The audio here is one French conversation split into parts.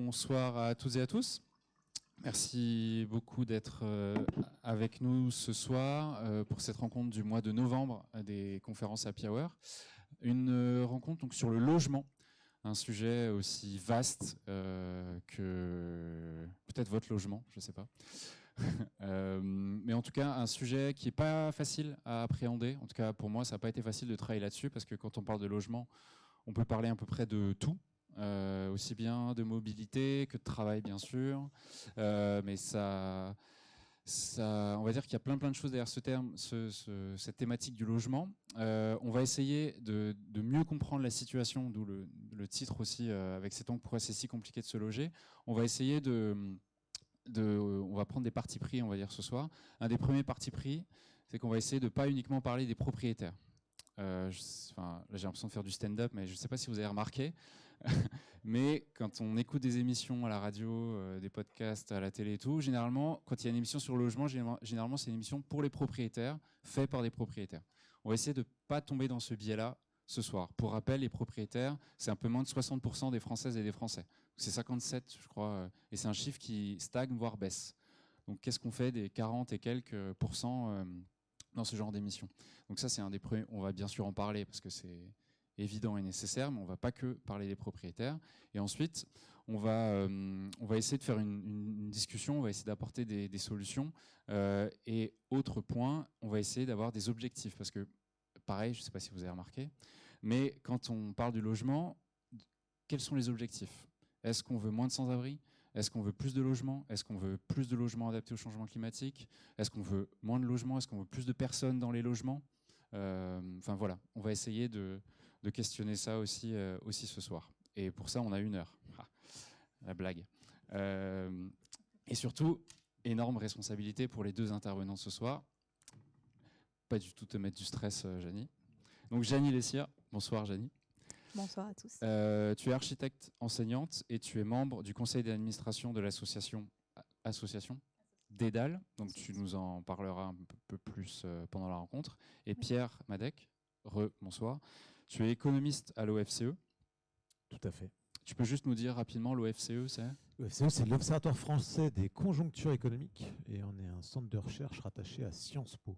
Bonsoir à toutes et à tous. Merci beaucoup d'être avec nous ce soir pour cette rencontre du mois de novembre des conférences Happy Hour. Une rencontre donc sur le logement, un sujet aussi vaste que peut-être votre logement, je ne sais pas. Mais en tout cas, un sujet qui n'est pas facile à appréhender. En tout cas, pour moi, ça n'a pas été facile de travailler là-dessus parce que quand on parle de logement, on peut parler à peu près de tout. Aussi bien de mobilité que de travail, bien sûr. Mais ça, on va dire qu'il y a plein de choses derrière ce terme, cette thématique du logement. On va essayer de mieux comprendre la situation, d'où le titre aussi, avec cet angle, pourquoi c'est si compliqué de se loger. On va essayer on va prendre des partis pris, on va dire, ce soir. Un des premiers partis pris, c'est qu'on va essayer de pas uniquement parler des propriétaires. Là, j'ai l'impression de faire du stand-up, mais je ne sais pas si vous avez remarqué. Mais quand on écoute des émissions à la radio, des podcasts à la télé et tout, généralement, quand il y a une émission sur le logement, généralement, c'est une émission pour les propriétaires, faite par des propriétaires. On va essayer de pas tomber dans ce biais-là ce soir. Pour rappel, les propriétaires, c'est un peu moins de 60% des Françaises et des Français. C'est 57, je crois, et c'est un chiffre qui stagne, voire baisse. Donc, qu'est-ce qu'on fait des 40 et quelques pourcents dans ce genre d'émission? Donc ça, c'est un des premiers. On va bien sûr en parler parce que c'est évident et nécessaire, mais on va pas que parler des propriétaires. Et ensuite, on va essayer de faire une discussion, on va essayer d'apporter des solutions. Et autre point, on va essayer d'avoir des objectifs parce que, pareil, je sais pas si vous avez remarqué, mais quand on parle du logement, quels sont les objectifs? Est-ce qu'on veut moins de sans-abri? Est-ce qu'on veut plus de logements? Est-ce qu'on veut plus de logements adaptés au changement climatique? Est-ce qu'on veut moins de logements? Est-ce qu'on veut plus de personnes dans les logements? Enfin voilà, on va essayer de questionner ça aussi ce soir. Et pour ça, on a 1 heure. La blague. Et surtout, énorme responsabilité pour les 2 intervenants ce soir. Pas du tout te mettre du stress, Janie. Donc Janie Lessire. Bonsoir Janie. Bonsoir à tous. Tu es architecte enseignante et tu es membre du conseil d'administration de l'association Dédale. Donc tu nous en parleras un peu plus pendant la rencontre. Et Pierre Madec, bonsoir. Tu es économiste à l'OFCE. Tout à fait. Tu peux juste nous dire rapidement l'OFCE, c'est? L'OFCE, c'est l'Observatoire français des conjonctures économiques et on est un centre de recherche rattaché à Sciences Po.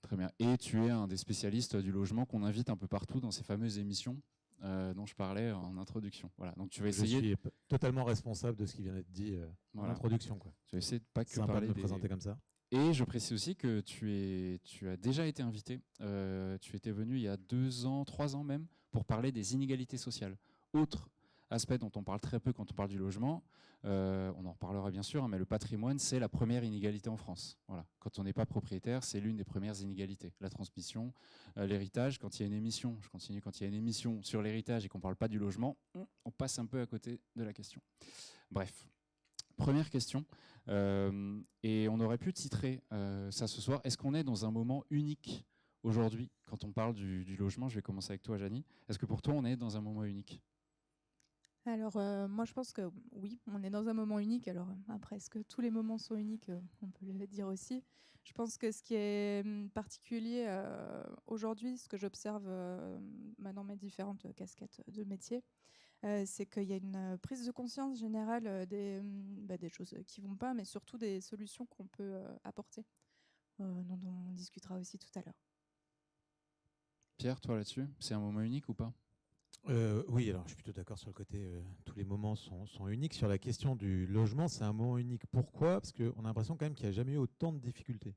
Très bien. Et tu es un des spécialistes du logement qu'on invite un peu partout dans ces fameuses émissions dont je parlais en introduction. Voilà. Donc tu vas essayer. Je suis totalement responsable de ce qui vient d'être dit en introduction, quoi. Tu vas essayer de pas que sympa parler de me présenter comme ça. Et je précise aussi que tu as déjà été invité. Tu étais venu il y a 2 ans, 3 ans même, pour parler des inégalités sociales. Autre aspect dont on parle très peu quand on parle du logement, on en reparlera bien sûr, mais le patrimoine, c'est la première inégalité en France. Voilà. Quand on n'est pas propriétaire, c'est l'une des premières inégalités. La transmission, l'héritage, quand il y a une émission, je continue, quand il y a une émission sur l'héritage et qu'on parle pas du logement, on passe un peu à côté de la question. Bref. Première question, et on aurait pu titrer ça ce soir. Est-ce qu'on est dans un moment unique aujourd'hui quand on parle du logement? Je vais commencer avec toi, Janie. Est-ce que pour toi, on est dans un moment unique? Alors, moi, je pense que oui, on est dans un moment unique. Alors, après, est-ce que tous les moments sont uniques? On peut le dire aussi. Je pense que ce qui est particulier aujourd'hui, ce que j'observe dans mes différentes casquettes de métier, c'est qu'il y a une prise de conscience générale des choses qui vont pas, mais surtout des solutions qu'on peut apporter, dont on discutera aussi tout à l'heure. Pierre, toi là-dessus, c'est un moment unique ou pas? Oui, alors je suis plutôt d'accord sur le côté tous les moments sont uniques. Sur la question du logement, c'est un moment unique. Pourquoi? Parce qu'on a l'impression quand même qu'il n'y a jamais eu autant de difficultés.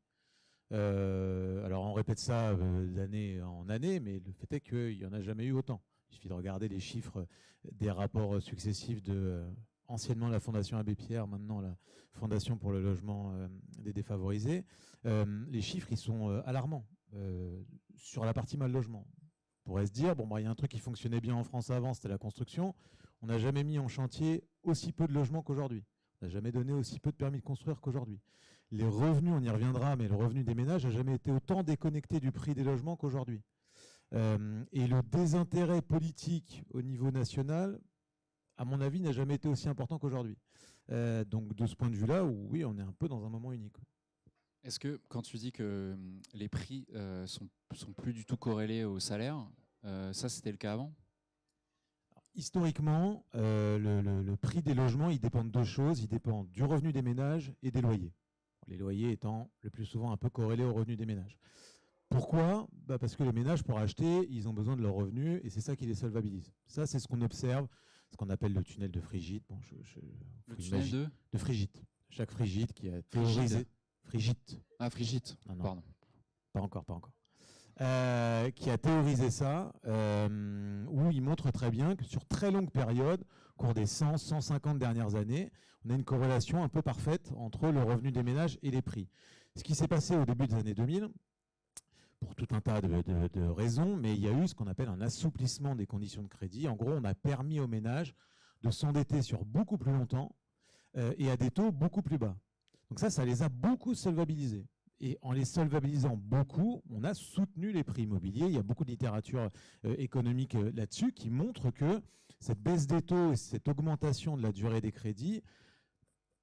Alors on répète ça d'année en année, mais le fait est qu'il n'y en a jamais eu autant. Il suffit de regarder les chiffres des rapports successifs de anciennement la Fondation Abbé Pierre, maintenant la Fondation pour le logement des défavorisés. Les chiffres, ils sont alarmants sur la partie mal logement. On pourrait se dire, il y a un truc qui fonctionnait bien en France avant, c'était la construction. On n'a jamais mis en chantier aussi peu de logements qu'aujourd'hui. On n'a jamais donné aussi peu de permis de construire qu'aujourd'hui. Les revenus, on y reviendra, mais le revenu des ménages n'a jamais été autant déconnecté du prix des logements qu'aujourd'hui. Et le désintérêt politique au niveau national, à mon avis, n'a jamais été aussi important qu'aujourd'hui. Donc de ce point de vue-là, oui, on est un peu dans un moment unique. Est-ce que quand tu dis que les prix sont plus du tout corrélés au salaire, ça c'était le cas avant? historiquement, le prix des logements, il dépend de deux choses. Il dépend du revenu des ménages et des loyers. Les loyers étant le plus souvent un peu corrélés au revenu des ménages. Pourquoi ? Parce que les ménages, pour acheter, ils ont besoin de leurs revenus et c'est ça qui les solvabilise. Ça, c'est ce qu'on observe, ce qu'on appelle le tunnel de Frigide. Bon, le tunnel de Frigide. Jacques Frigide qui a théorisé... Frigide. Ah, Frigide, non. Pardon. Pas encore. Qui a théorisé ça, où il montre très bien que sur très longue période, au cours des 100, 150 dernières années, on a une corrélation un peu parfaite entre le revenu des ménages et les prix. Ce qui s'est passé au début des années 2000, pour tout un tas de raisons, mais il y a eu ce qu'on appelle un assouplissement des conditions de crédit. En gros, on a permis aux ménages de s'endetter sur beaucoup plus longtemps et à des taux beaucoup plus bas. Donc ça les a beaucoup solvabilisés. Et en les solvabilisant beaucoup, on a soutenu les prix immobiliers. Il y a beaucoup de littérature économique là-dessus qui montre que cette baisse des taux et cette augmentation de la durée des crédits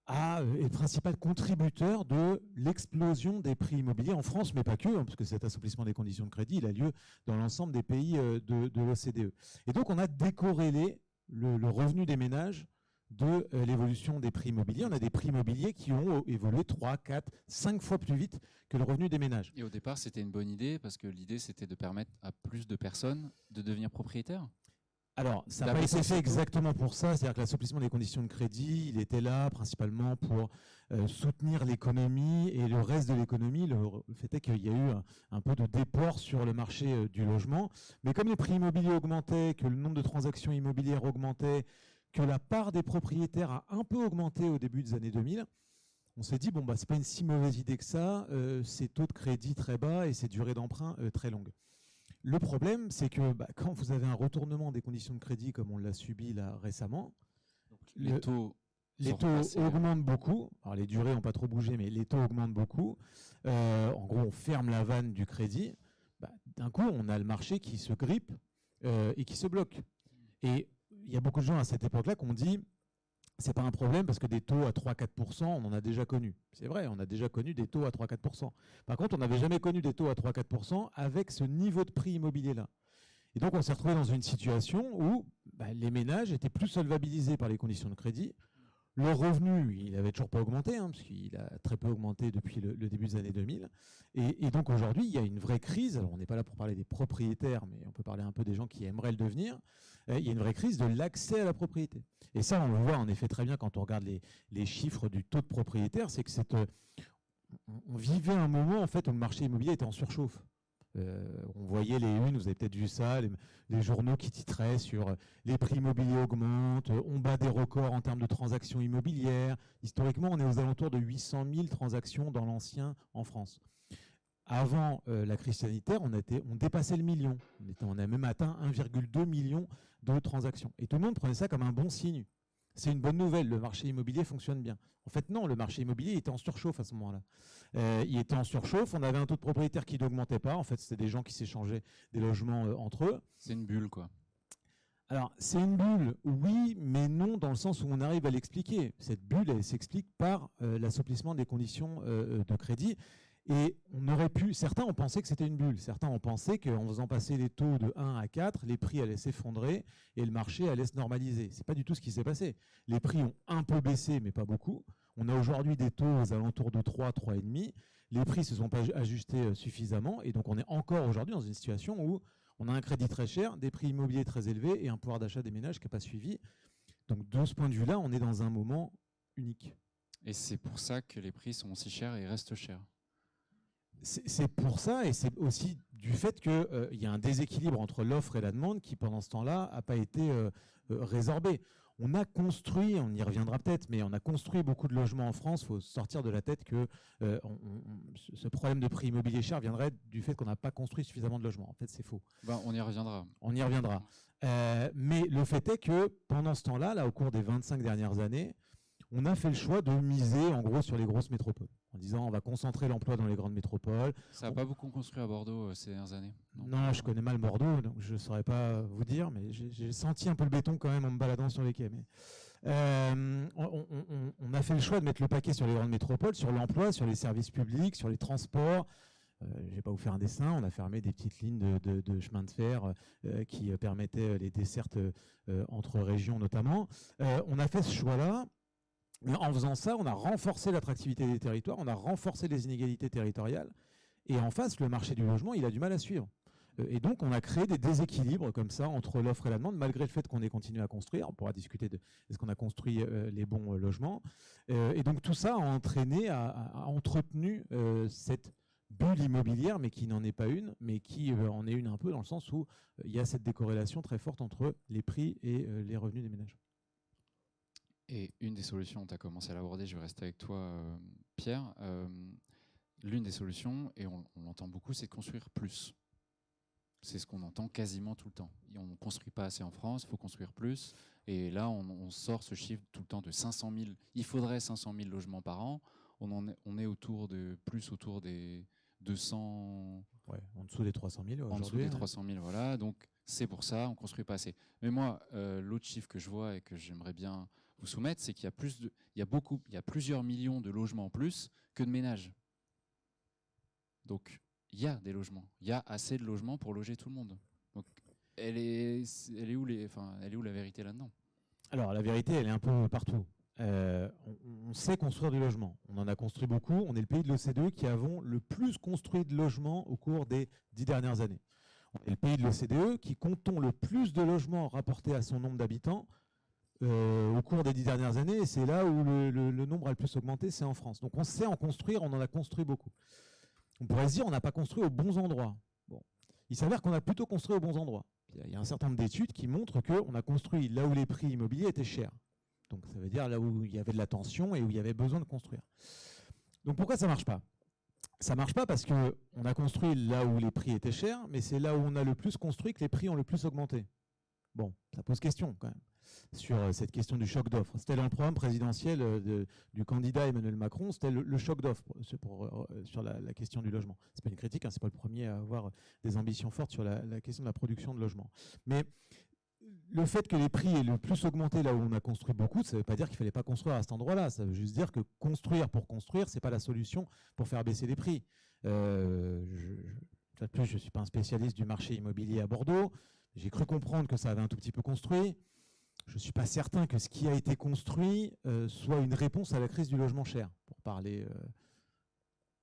est le principal contributeur de l'explosion des prix immobiliers en France, mais pas que, parce que cet assouplissement des conditions de crédit, il a lieu dans l'ensemble des pays de l'OCDE. Et donc, on a décorrélé le revenu des ménages de l'évolution des prix immobiliers. On a des prix immobiliers qui ont évolué 3, 4, 5 fois plus vite que le revenu des ménages. Et au départ, c'était une bonne idée, parce que l'idée, c'était de permettre à plus de personnes de devenir propriétaires. Alors, ça n'a pas été fait exactement pour ça. C'est-à-dire que l'assouplissement des conditions de crédit, il était là principalement pour soutenir l'économie et le reste de l'économie. Le fait est qu'il y a eu un peu de déport sur le marché du logement. Mais comme les prix immobiliers augmentaient, que le nombre de transactions immobilières augmentait, que la part des propriétaires a un peu augmenté au début des années 2000, on s'est dit, c'est pas une si mauvaise idée que ça, ces taux de crédit très bas et ces durées d'emprunt très longues. Le problème, c'est que quand vous avez un retournement des conditions de crédit comme on l'a subi là récemment, les taux augmentent beaucoup. Alors les durées n'ont pas trop bougé, mais les taux augmentent beaucoup. En gros, on ferme la vanne du crédit. D'un coup, on a le marché qui se grippe et qui se bloque. Et il y a beaucoup de gens à cette époque-là qui ont dit c'est pas un problème parce que des taux à 3-4%, on en a déjà connu. C'est vrai, on a déjà connu des taux à 3-4%. Par contre, on n'avait jamais connu des taux à 3-4% avec ce niveau de prix immobilier-là. Et donc, on s'est retrouvé dans une situation où les ménages étaient plus solvabilisés par les conditions de crédit. Le revenu, il n'avait toujours pas augmenté, parce qu'il a très peu augmenté depuis le début des années 2000. Et donc, aujourd'hui, il y a une vraie crise. Alors, on n'est pas là pour parler des propriétaires, mais on peut parler un peu des gens qui aimeraient le devenir. Il y a une vraie crise de l'accès à la propriété. Et ça, on le voit en effet très bien quand on regarde les chiffres du taux de propriétaire. C'est que on vivait un moment en fait où le marché immobilier était en surchauffe. On voyait les unes, vous avez peut-être vu ça, les journaux qui titraient sur les prix immobiliers augmentent, on bat des records en termes de transactions immobilières. Historiquement, on est aux alentours de 800 000 transactions dans l'ancien en France. Avant la crise sanitaire, on dépassait le million. On a même atteint 1,2 million de transactions. Et tout le monde prenait ça comme un bon signe. C'est une bonne nouvelle, le marché immobilier fonctionne bien. En fait, non, le marché immobilier était en surchauffe à ce moment-là. Il était en surchauffe, on avait un taux de propriétaires qui n'augmentait pas. En fait, c'était des gens qui s'échangeaient des logements entre eux. C'est une bulle, quoi. Alors, c'est une bulle, oui, mais non, dans le sens où on arrive à l'expliquer. Cette bulle, elle s'explique par l'assouplissement des conditions de crédit. Et certains ont pensé que c'était une bulle. Certains ont pensé qu'en faisant passer les taux de 1 à 4, les prix allaient s'effondrer et le marché allait se normaliser. Ce n'est pas du tout ce qui s'est passé. Les prix ont un peu baissé, mais pas beaucoup. On a aujourd'hui des taux aux alentours de 3, 3,5. Les prix ne se sont pas ajustés suffisamment. Et donc, on est encore aujourd'hui dans une situation où on a un crédit très cher, des prix immobiliers très élevés et un pouvoir d'achat des ménages qui n'a pas suivi. Donc, de ce point de vue-là, on est dans un moment unique. Et c'est pour ça que les prix sont aussi chers et restent chers. C'est pour ça, et c'est aussi du fait qu'il y a un déséquilibre entre l'offre et la demande qui, pendant ce temps-là, n'a pas été résorbé. On a construit, on y reviendra peut-être, mais on a construit beaucoup de logements en France. Il faut sortir de la tête que ce problème de prix immobilier cher viendrait du fait qu'on n'a pas construit suffisamment de logements. En fait, c'est faux. On y reviendra. On y reviendra. Mais le fait est que pendant ce temps-là, là, au cours des 25 dernières années, on a fait le choix de miser en gros sur les grosses métropoles, en disant on va concentrer l'emploi dans les grandes métropoles. Ça n'a pas beaucoup construit à Bordeaux ces dernières années. Non, je connais mal Bordeaux, donc je ne saurais pas vous dire, mais j'ai senti un peu le béton quand même en me baladant sur les quais. Mais on a fait le choix de mettre le paquet sur les grandes métropoles, sur l'emploi, sur les services publics, sur les transports. Je ne vais pas vous faire un dessin, on a fermé des petites lignes de chemin de fer qui permettaient les dessertes entre régions notamment. On a fait ce choix-là, mais en faisant ça, on a renforcé l'attractivité des territoires, on a renforcé les inégalités territoriales, et en face, le marché du logement, il a du mal à suivre. Et donc, on a créé des déséquilibres comme ça entre l'offre et la demande, malgré le fait qu'on ait continué à construire. On pourra discuter de est-ce qu'on a construit les bons logements. Et donc, tout ça a entraîné, a entretenu cette bulle immobilière, mais qui n'en est pas une, mais qui en est une un peu dans le sens où il y a cette décorrélation très forte entre les prix et les revenus des ménages. Et une des solutions, tu as commencé à l'aborder, je vais rester avec toi, Pierre. L'une des solutions, et on l'entend beaucoup, c'est de construire plus. C'est ce qu'on entend quasiment tout le temps. On ne construit pas assez en France, il faut construire plus. Et là, on sort ce chiffre tout le temps de 500 000. Il faudrait 500 000 logements par an. On est autour des 200... Ouais, en dessous des 300 000 aujourd'hui. En dessous des 300 000, voilà. Donc, c'est pour ça, on ne construit pas assez. Mais moi, l'autre chiffre que je vois et que j'aimerais bien vous soumettre, c'est qu'il y a plusieurs millions de logements en plus que de ménages. Donc, il y a des logements. Il y a assez de logements pour loger tout le monde. Donc, elle est où la vérité là-dedans? Alors, la vérité, elle est un peu partout. On sait construire du logement. On en a construit beaucoup. On est le pays de l'OCDE qui avons le plus construit de logements au cours des 10 dernières années. On est le pays de l'OCDE qui comptons le plus de logements rapportés à son nombre d'habitants au cours des 10 dernières années. Et c'est là où le nombre a le plus augmenté, c'est en France. Donc, on sait en construire, on en a construit beaucoup. On pourrait se dire qu'on n'a pas construit aux bons endroits. Bon. Il s'avère qu'on a plutôt construit aux bons endroits. Il y a un certain nombre d'études qui montrent qu'on a construit là où les prix immobiliers étaient chers. Donc ça veut dire là où il y avait de la tension et où il y avait besoin de construire. Donc pourquoi ça ne marche pas? Ça ne marche pas parce qu'on a construit là où les prix étaient chers, mais c'est là où on a le plus construit que les prix ont le plus augmenté. Bon, ça pose question quand même sur cette question du choc d'offres. C'était dans le programme présidentiel du candidat Emmanuel Macron, c'était le choc d'offres sur la question du logement. Ce n'est pas une critique, hein, ce n'est pas le premier à avoir des ambitions fortes sur la question de la production de logement. Mais le fait que les prix aient le plus augmenté là où on a construit beaucoup, ça ne veut pas dire qu'il ne fallait pas construire à cet endroit-là. Ça veut juste dire que construire pour construire, ce n'est pas la solution pour faire baisser les prix. De plus, je ne suis pas un spécialiste du marché immobilier à Bordeaux. J'ai cru comprendre que ça avait un tout petit peu construit. Je ne suis pas certain que ce qui a été construit soit une réponse à la crise du logement cher, pour parler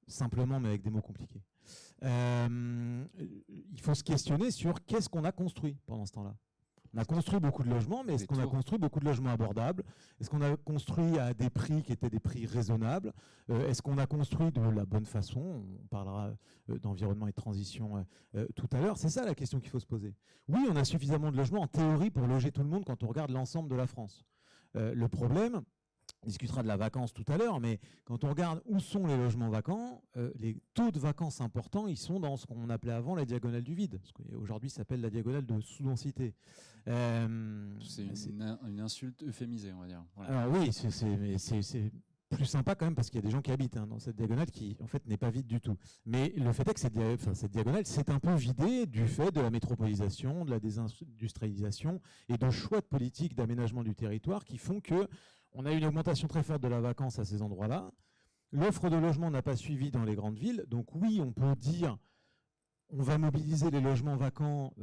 simplement mais avec des mots compliqués. Il faut se questionner sur qu'est-ce qu'on a construit pendant ce temps-là. On a construit beaucoup de logements, mais est-ce qu'on a construit beaucoup de logements abordables? Est-ce qu'on a construit à des prix qui étaient des prix raisonnables? Est-ce qu'on a construit de la bonne façon? On parlera d'environnement et de transition tout à l'heure. C'est ça la question qu'il faut se poser. Oui, on a suffisamment de logements en théorie pour loger tout le monde quand on regarde l'ensemble de la France. Le problème, on discutera de la vacance tout à l'heure, mais quand on regarde où sont les logements vacants, les taux de vacances importants, ils sont dans ce qu'on appelait avant la diagonale du vide, ce qu'aujourd'hui s'appelle la diagonale de sous-densité. C'est une insulte euphémisée, on va dire. Voilà. Alors oui, c'est plus sympa quand même parce qu'il y a des gens qui habitent dans cette diagonale qui en fait n'est pas vide du tout. Mais le fait est que cette diagonale s'est un peu vidée du fait de la métropolisation, de la désindustrialisation et de choix de politique d'aménagement du territoire qui font que on a une augmentation très forte de la vacance à ces endroits-là. L'offre de logement n'a pas suivi dans les grandes villes. Donc oui, on peut dire on va mobiliser les logements vacants.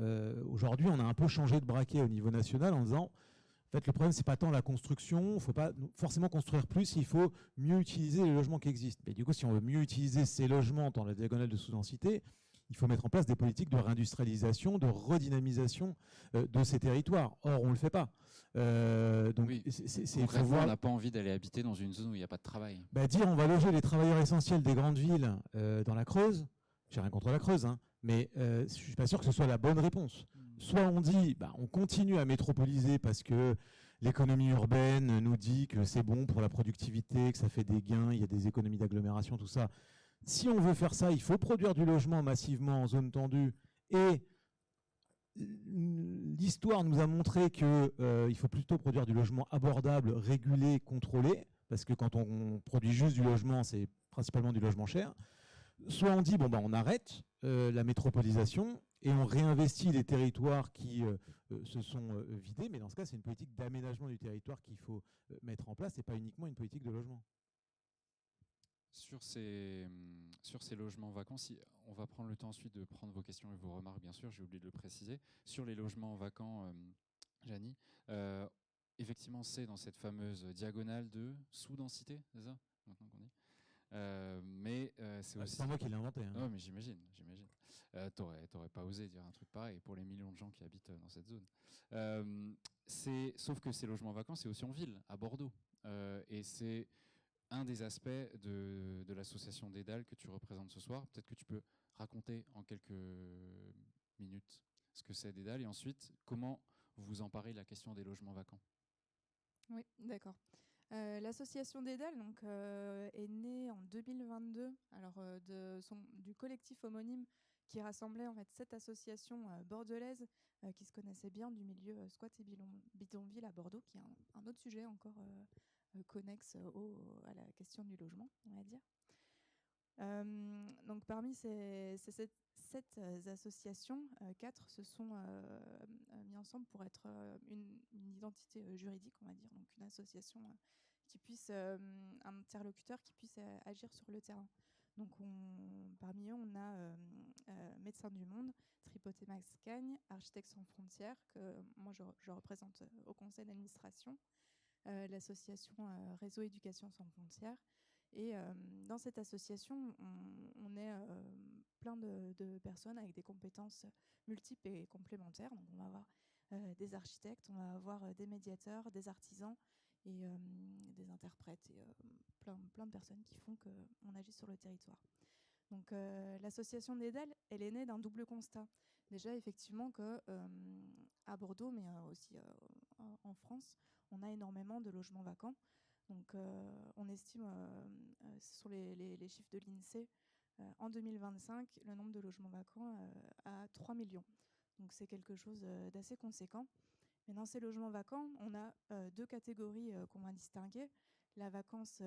Aujourd'hui, on a un peu changé de braquet au niveau national en disant en fait, le problème, ce n'est pas tant la construction. Il ne faut pas forcément construire plus, il faut mieux utiliser les logements qui existent. Mais du coup, si on veut mieux utiliser ces logements dans la diagonale de sous-densité, il faut mettre en place des politiques de réindustrialisation, de redynamisation de ces territoires. Or, on ne le fait pas. Donc, oui. Concrètement, on n'a pas envie d'aller habiter dans une zone où il n'y a pas de travail. Dire on va loger les travailleurs essentiels des grandes villes dans la Creuse, j'ai rien contre la Creuse, hein, mais je ne suis pas sûr que ce soit la bonne réponse. Soit on dit on continue à métropoliser parce que l'économie urbaine nous dit que c'est bon pour la productivité, que ça fait des gains, il y a des économies d'agglomération, tout ça. Si on veut faire ça, il faut produire du logement massivement en zone tendue. Et l'histoire nous a montré qu'il faut plutôt produire du logement abordable, régulé, contrôlé, parce que quand on produit juste du logement, c'est principalement du logement cher. Soit on dit, on arrête la métropolisation et on réinvestit les territoires qui se sont vidés, mais dans ce cas, c'est une politique d'aménagement du territoire qu'il faut mettre en place et pas uniquement une politique de logement. sur ces logements vacants, on va prendre le temps ensuite de prendre vos questions et vos remarques, bien sûr, j'ai oublié de le préciser. Sur les logements vacants, Janie, effectivement, c'est dans cette fameuse diagonale de sous-densité, c'est ça maintenant qu'on dit mais c'est aussi... C'est pas moi qui l'ai inventé. Hein. Oh, mais j'imagine. T'aurais pas osé dire un truc pareil pour les millions de gens qui habitent dans cette zone. Sauf que ces logements vacants, c'est aussi en ville, à Bordeaux. Et c'est un des aspects de l'association Dédale que tu représentes ce soir. Peut-être que tu peux raconter en quelques minutes ce que c'est Dédale et ensuite comment vous vous emparez de la question des logements vacants. Oui, d'accord. L'association Dédale est née en 2022 du collectif homonyme qui rassemblait en fait 7 associations bordelaises qui se connaissaient bien du milieu squat et bidonville à Bordeaux, qui est un autre sujet encore connexe à la question du logement, on va dire. Donc parmi ces 7 associations, 4 se sont mis ensemble pour être une identité juridique, on va dire, donc une association qui puisse, un interlocuteur qui puisse agir sur le terrain. Donc parmi eux, on a Médecins du Monde, Tripoté Max Cagne, Architectes sans frontières, que moi je représente au conseil d'administration, l'association Réseau Éducation sans frontières. Et dans cette association, on est plein de personnes avec des compétences multiples et complémentaires. Donc on va avoir des architectes, on va avoir des médiateurs, des artisans et des interprètes et plein de personnes qui font qu'on agit sur le territoire. Donc l'association Dédale, elle est née d'un double constat. Déjà effectivement qu'à Bordeaux, mais aussi en France, on a énormément de logements vacants. Donc on estime, ce sont les chiffres de l'INSEE, en 2025, le nombre de logements vacants à 3 millions. Donc c'est quelque chose d'assez conséquent. Mais dans ces logements vacants, on a 2 catégories qu'on va distinguer. La vacance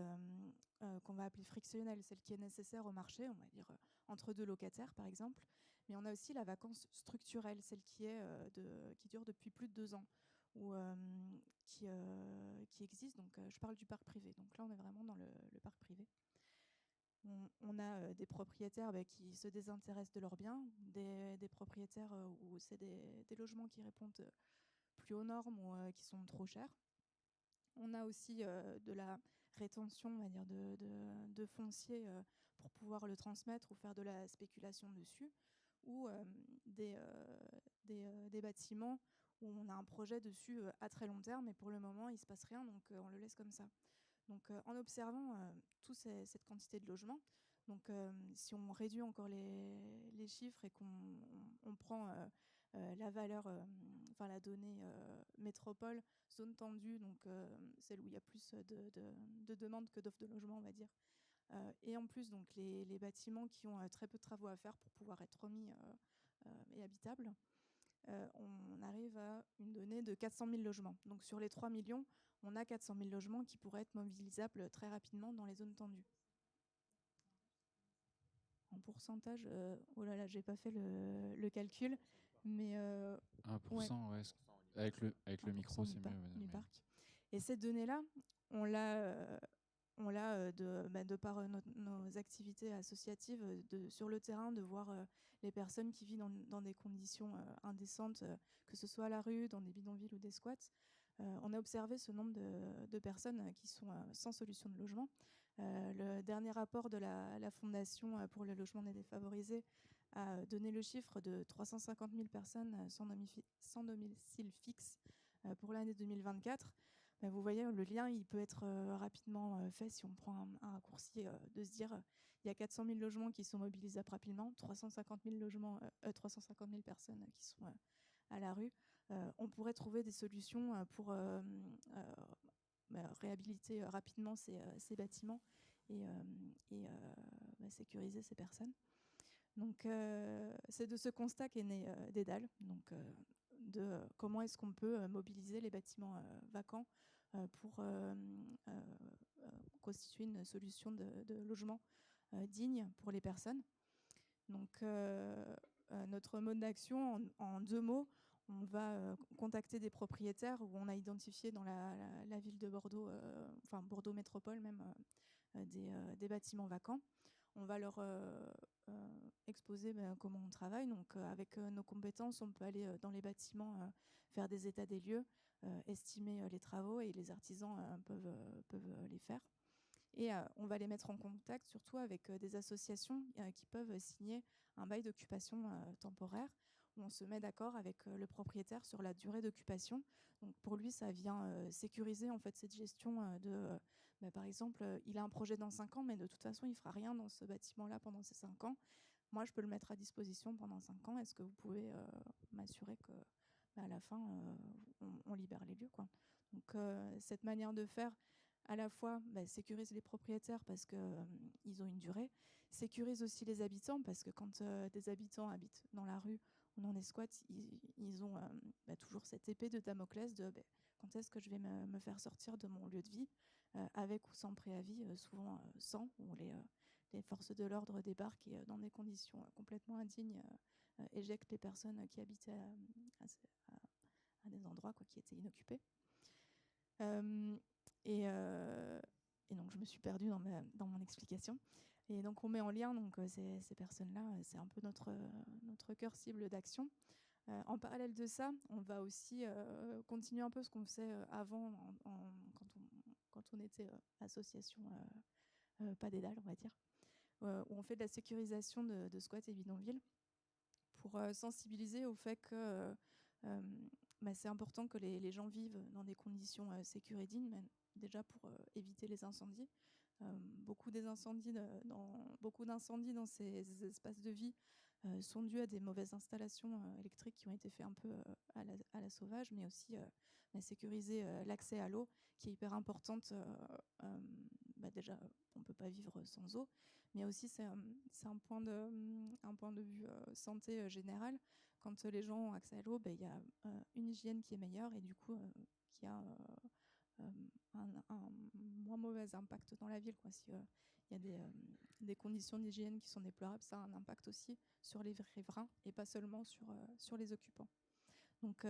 qu'on va appeler frictionnelle, celle qui est nécessaire au marché, on va dire entre 2 locataires par exemple. Mais on a aussi la vacance structurelle, celle qui dure depuis plus de 2 ans, ou qui existe. Donc je parle du parc privé. Donc là, on est vraiment dans le parc privé. On a des propriétaires qui se désintéressent de leurs biens, des propriétaires où c'est des logements qui répondent plus aux normes ou qui sont trop chers. On a aussi de la rétention, on va dire, de foncier pour pouvoir le transmettre ou faire de la spéculation dessus, ou des bâtiments où on a un projet dessus à très long terme, mais pour le moment, il ne se passe rien, donc on le laisse comme ça. Donc en observant toute cette quantité de logements, donc si on réduit encore les chiffres et qu'on prend la valeur, la donnée métropole, zone tendue, donc celle où il y a plus de demandes que d'offres de logement, on va dire. Et en plus, donc les bâtiments qui ont très peu de travaux à faire pour pouvoir être remis et habitables, on arrive à une donnée de 400 000 logements. Donc sur les 3 millions, on a 400 000 logements qui pourraient être mobilisables très rapidement dans les zones tendues. En pourcentage, oh là là, j'ai pas fait le calcul, mais 1%, ouais. Avec le micro, c'est mieux. Parc. Et cette donnée-là, on l'a de par nos activités associatives sur le terrain, de voir les personnes qui vivent dans des conditions indécentes, que ce soit à la rue, dans des bidonvilles ou des squats. On a observé ce nombre de personnes qui sont sans solution de logement. Le dernier rapport de la Fondation pour le logement des défavorisés a donné le chiffre de 350 000 personnes sans domicile fixe pour l'année 2024. Vous voyez, le lien, il peut être rapidement fait si on prend un raccourci de se dire il y a 400 000 logements qui sont mobilisables rapidement, 350 000 personnes qui sont à la rue. On pourrait trouver des solutions pour réhabiliter rapidement ces bâtiments et sécuriser ces personnes. Donc, c'est de ce constat qu'est né Dédale, donc de comment est-ce qu'on peut mobiliser les bâtiments vacants pour constituer une solution de logement digne pour les personnes. Donc, notre mode d'action, en 2 mots, on va contacter des propriétaires où on a identifié dans la ville de Bordeaux, Bordeaux Métropole même, des bâtiments vacants. On va leur exposer comment on travaille. Donc, avec nos compétences, on peut aller dans les bâtiments, faire des états des lieux, estimer les travaux, et les artisans peuvent les faire. Et on va les mettre en contact surtout avec des associations qui peuvent signer un bail d'occupation temporaire, où on se met d'accord avec le propriétaire sur la durée d'occupation. Donc pour lui, ça vient sécuriser en fait cette gestion par exemple, il a un projet dans 5 ans, mais de toute façon, il ne fera rien dans ce bâtiment-là pendant ces 5 ans. Moi, je peux le mettre à disposition pendant 5 ans. Est-ce que vous pouvez m'assurer que à la fin, on libère les lieux, quoi. Donc cette manière de faire, à la fois sécurise les propriétaires parce qu'ils ont une durée, sécurise aussi les habitants parce que quand des habitants habitent dans la rue ou dans des squats, ils ont toujours cette épée de Damoclès de quand est-ce que je vais me faire sortir de mon lieu de vie, avec ou sans préavis, souvent sans, où les forces de l'ordre débarquent et dans des conditions complètement indignes éjectent les personnes qui habitaient à des endroits qui étaient inoccupés. Et donc je me suis perdue dans mon explication. Et donc on met en lien ces personnes-là, c'est un peu notre cœur cible d'action. En parallèle de ça, on va aussi continuer un peu ce qu'on faisait avant quand on était association pas dédale, on va dire, où on fait de la sécurisation de squats et bidonvilles pour sensibiliser au fait que c'est important que les gens vivent dans des conditions sécures et dignes, déjà pour éviter les incendies. Beaucoup d'incendies dans ces espaces de vie sont dus à des mauvaises installations électriques qui ont été faites un peu à la sauvage, mais aussi sécuriser l'accès à l'eau, qui est hyper importante. Déjà, on ne peut pas vivre sans eau, mais aussi c'est un point de vue santé générale. Quand les gens ont accès à l'eau, il y a une hygiène qui est meilleure et du coup qui a un moins mauvais impact dans la ville, quoi. Si il y a des conditions d'hygiène qui sont déplorables, ça a un impact aussi sur les riverains et pas seulement sur les occupants. Donc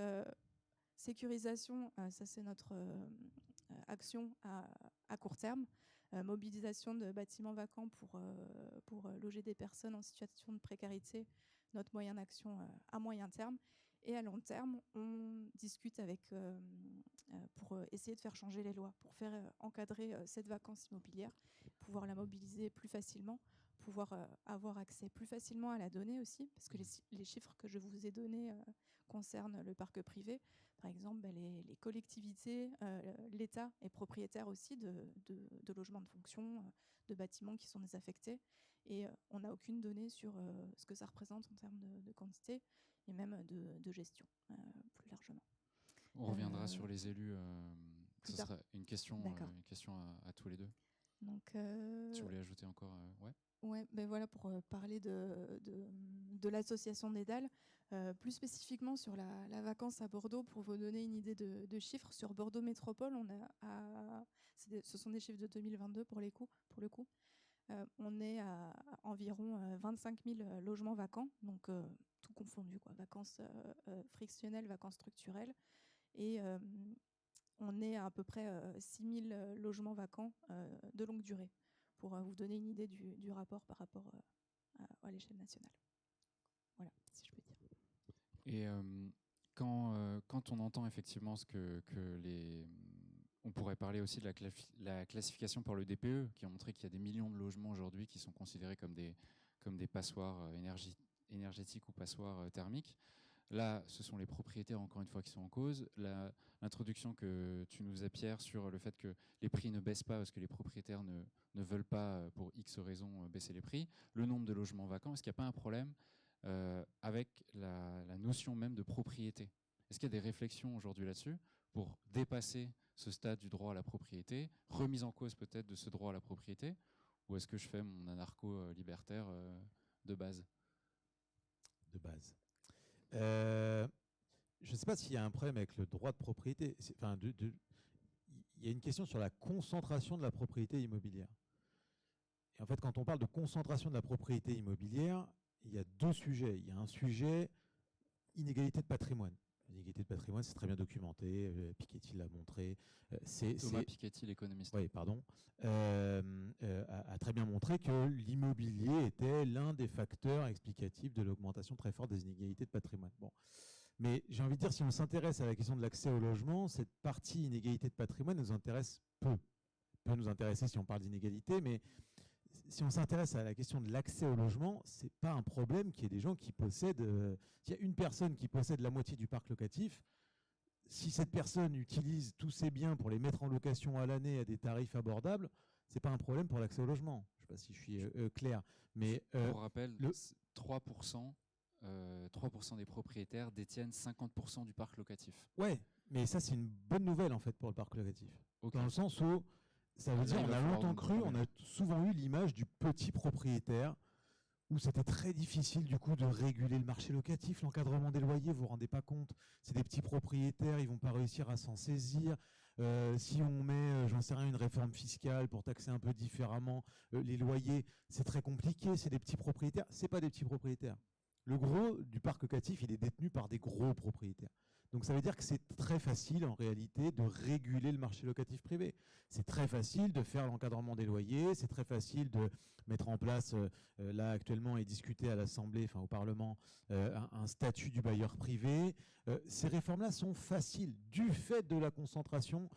sécurisation, ça c'est notre action à court terme. Mobilisation de bâtiments vacants pour loger des personnes en situation de précarité, notre moyen d'action à moyen terme. Et à long terme, on discute pour essayer de faire changer les lois, pour faire encadrer cette vacance immobilière, pouvoir la mobiliser plus facilement, pouvoir avoir accès plus facilement à la donnée aussi, parce que les chiffres que je vous ai donnés concernent le parc privé. Par exemple, les collectivités, l'État est propriétaire aussi de logements de fonction, de bâtiments qui sont désaffectés, et on n'a aucune donnée sur ce que ça représente en termes de quantité et même de gestion, plus largement. On reviendra sur les élus. Ce tard. sera une question à tous les deux. Donc, tu voulais ajouter encore ouais. Ouais, voilà, pour parler de l'association Nedal, plus spécifiquement sur la vacance à Bordeaux, pour vous donner une idée de chiffres. Sur Bordeaux Métropole, ce sont des chiffres de 2022 pour le coup. On est à environ 25 000 logements vacants, donc tout confondu, quoi. Vacances frictionnelles, vacances structurelles. Et on est à peu près 6 000 logements vacants de longue durée, pour vous donner une idée du rapport par rapport à l'échelle nationale. Voilà, si je peux dire. Et quand on entend effectivement on pourrait parler aussi de la classification par le DPE, qui a montré qu'il y a des millions de logements aujourd'hui qui sont considérés comme des passoires énergétiques ou passoires thermiques. Là, ce sont les propriétaires, encore une fois, qui sont en cause. L'introduction que tu nous as, Pierre, sur le fait que les prix ne baissent pas parce que les propriétaires ne veulent pas, pour X raisons, baisser les prix. Le nombre de logements vacants, est-ce qu'il n'y a pas un problème avec la notion même de propriété? Est-ce qu'il y a des réflexions aujourd'hui là-dessus pour dépasser ce stade du droit à la propriété, remise en cause peut-être de ce droit à la propriété, ou est-ce que je fais mon anarcho-libertaire de base? De base. Je ne sais pas s'il y a un problème avec le droit de propriété. Il y a une question sur la concentration de la propriété immobilière. Et en fait, quand on parle de concentration de la propriété immobilière, il y a deux sujets. Il y a un sujet inégalité de patrimoine. L'inégalité de patrimoine, c'est très bien documenté. Piketty l'a montré. Thomas Piketty, l'économiste. Oui, pardon. A très bien montré que l'immobilier était l'un des facteurs explicatifs de l'augmentation très forte des inégalités de patrimoine. Bon. Mais j'ai envie de dire, si on s'intéresse à la question de l'accès au logement, cette partie inégalité de patrimoine nous intéresse peu. Peut nous intéresser si on parle d'inégalité, mais si on s'intéresse à la question de l'accès au logement, ce n'est pas un problème qu'il y ait des gens qui possèdent... S'il y a une personne qui possède la moitié du parc locatif, si cette personne utilise tous ses biens pour les mettre en location à l'année à des tarifs abordables, ce n'est pas un problème pour l'accès au logement. Je ne sais pas si je suis clair. Mais, pour rappel, 3% des propriétaires détiennent 50% du parc locatif. Ouais, mais ça c'est une bonne nouvelle en fait pour le parc locatif. Okay. Dans le sens où ça veut dire on a longtemps cru, on a souvent eu l'image du petit propriétaire où c'était très difficile du coup de réguler le marché locatif, l'encadrement des loyers, vous vous rendez pas compte, c'est des petits propriétaires, ils vont pas réussir à s'en saisir. Si on met, j'en sais rien, une réforme fiscale pour taxer un peu différemment les loyers, c'est très compliqué, c'est des petits propriétaires, c'est pas des petits propriétaires. Le gros du parc locatif, il est détenu par des gros propriétaires. Donc ça veut dire que c'est très facile en réalité de réguler le marché locatif privé. C'est très facile de faire l'encadrement des loyers, c'est très facile de mettre en place, là actuellement est discuté à l'Assemblée, enfin au Parlement, un statut du bailleur privé. Ces réformes-là sont faciles du fait de la concentration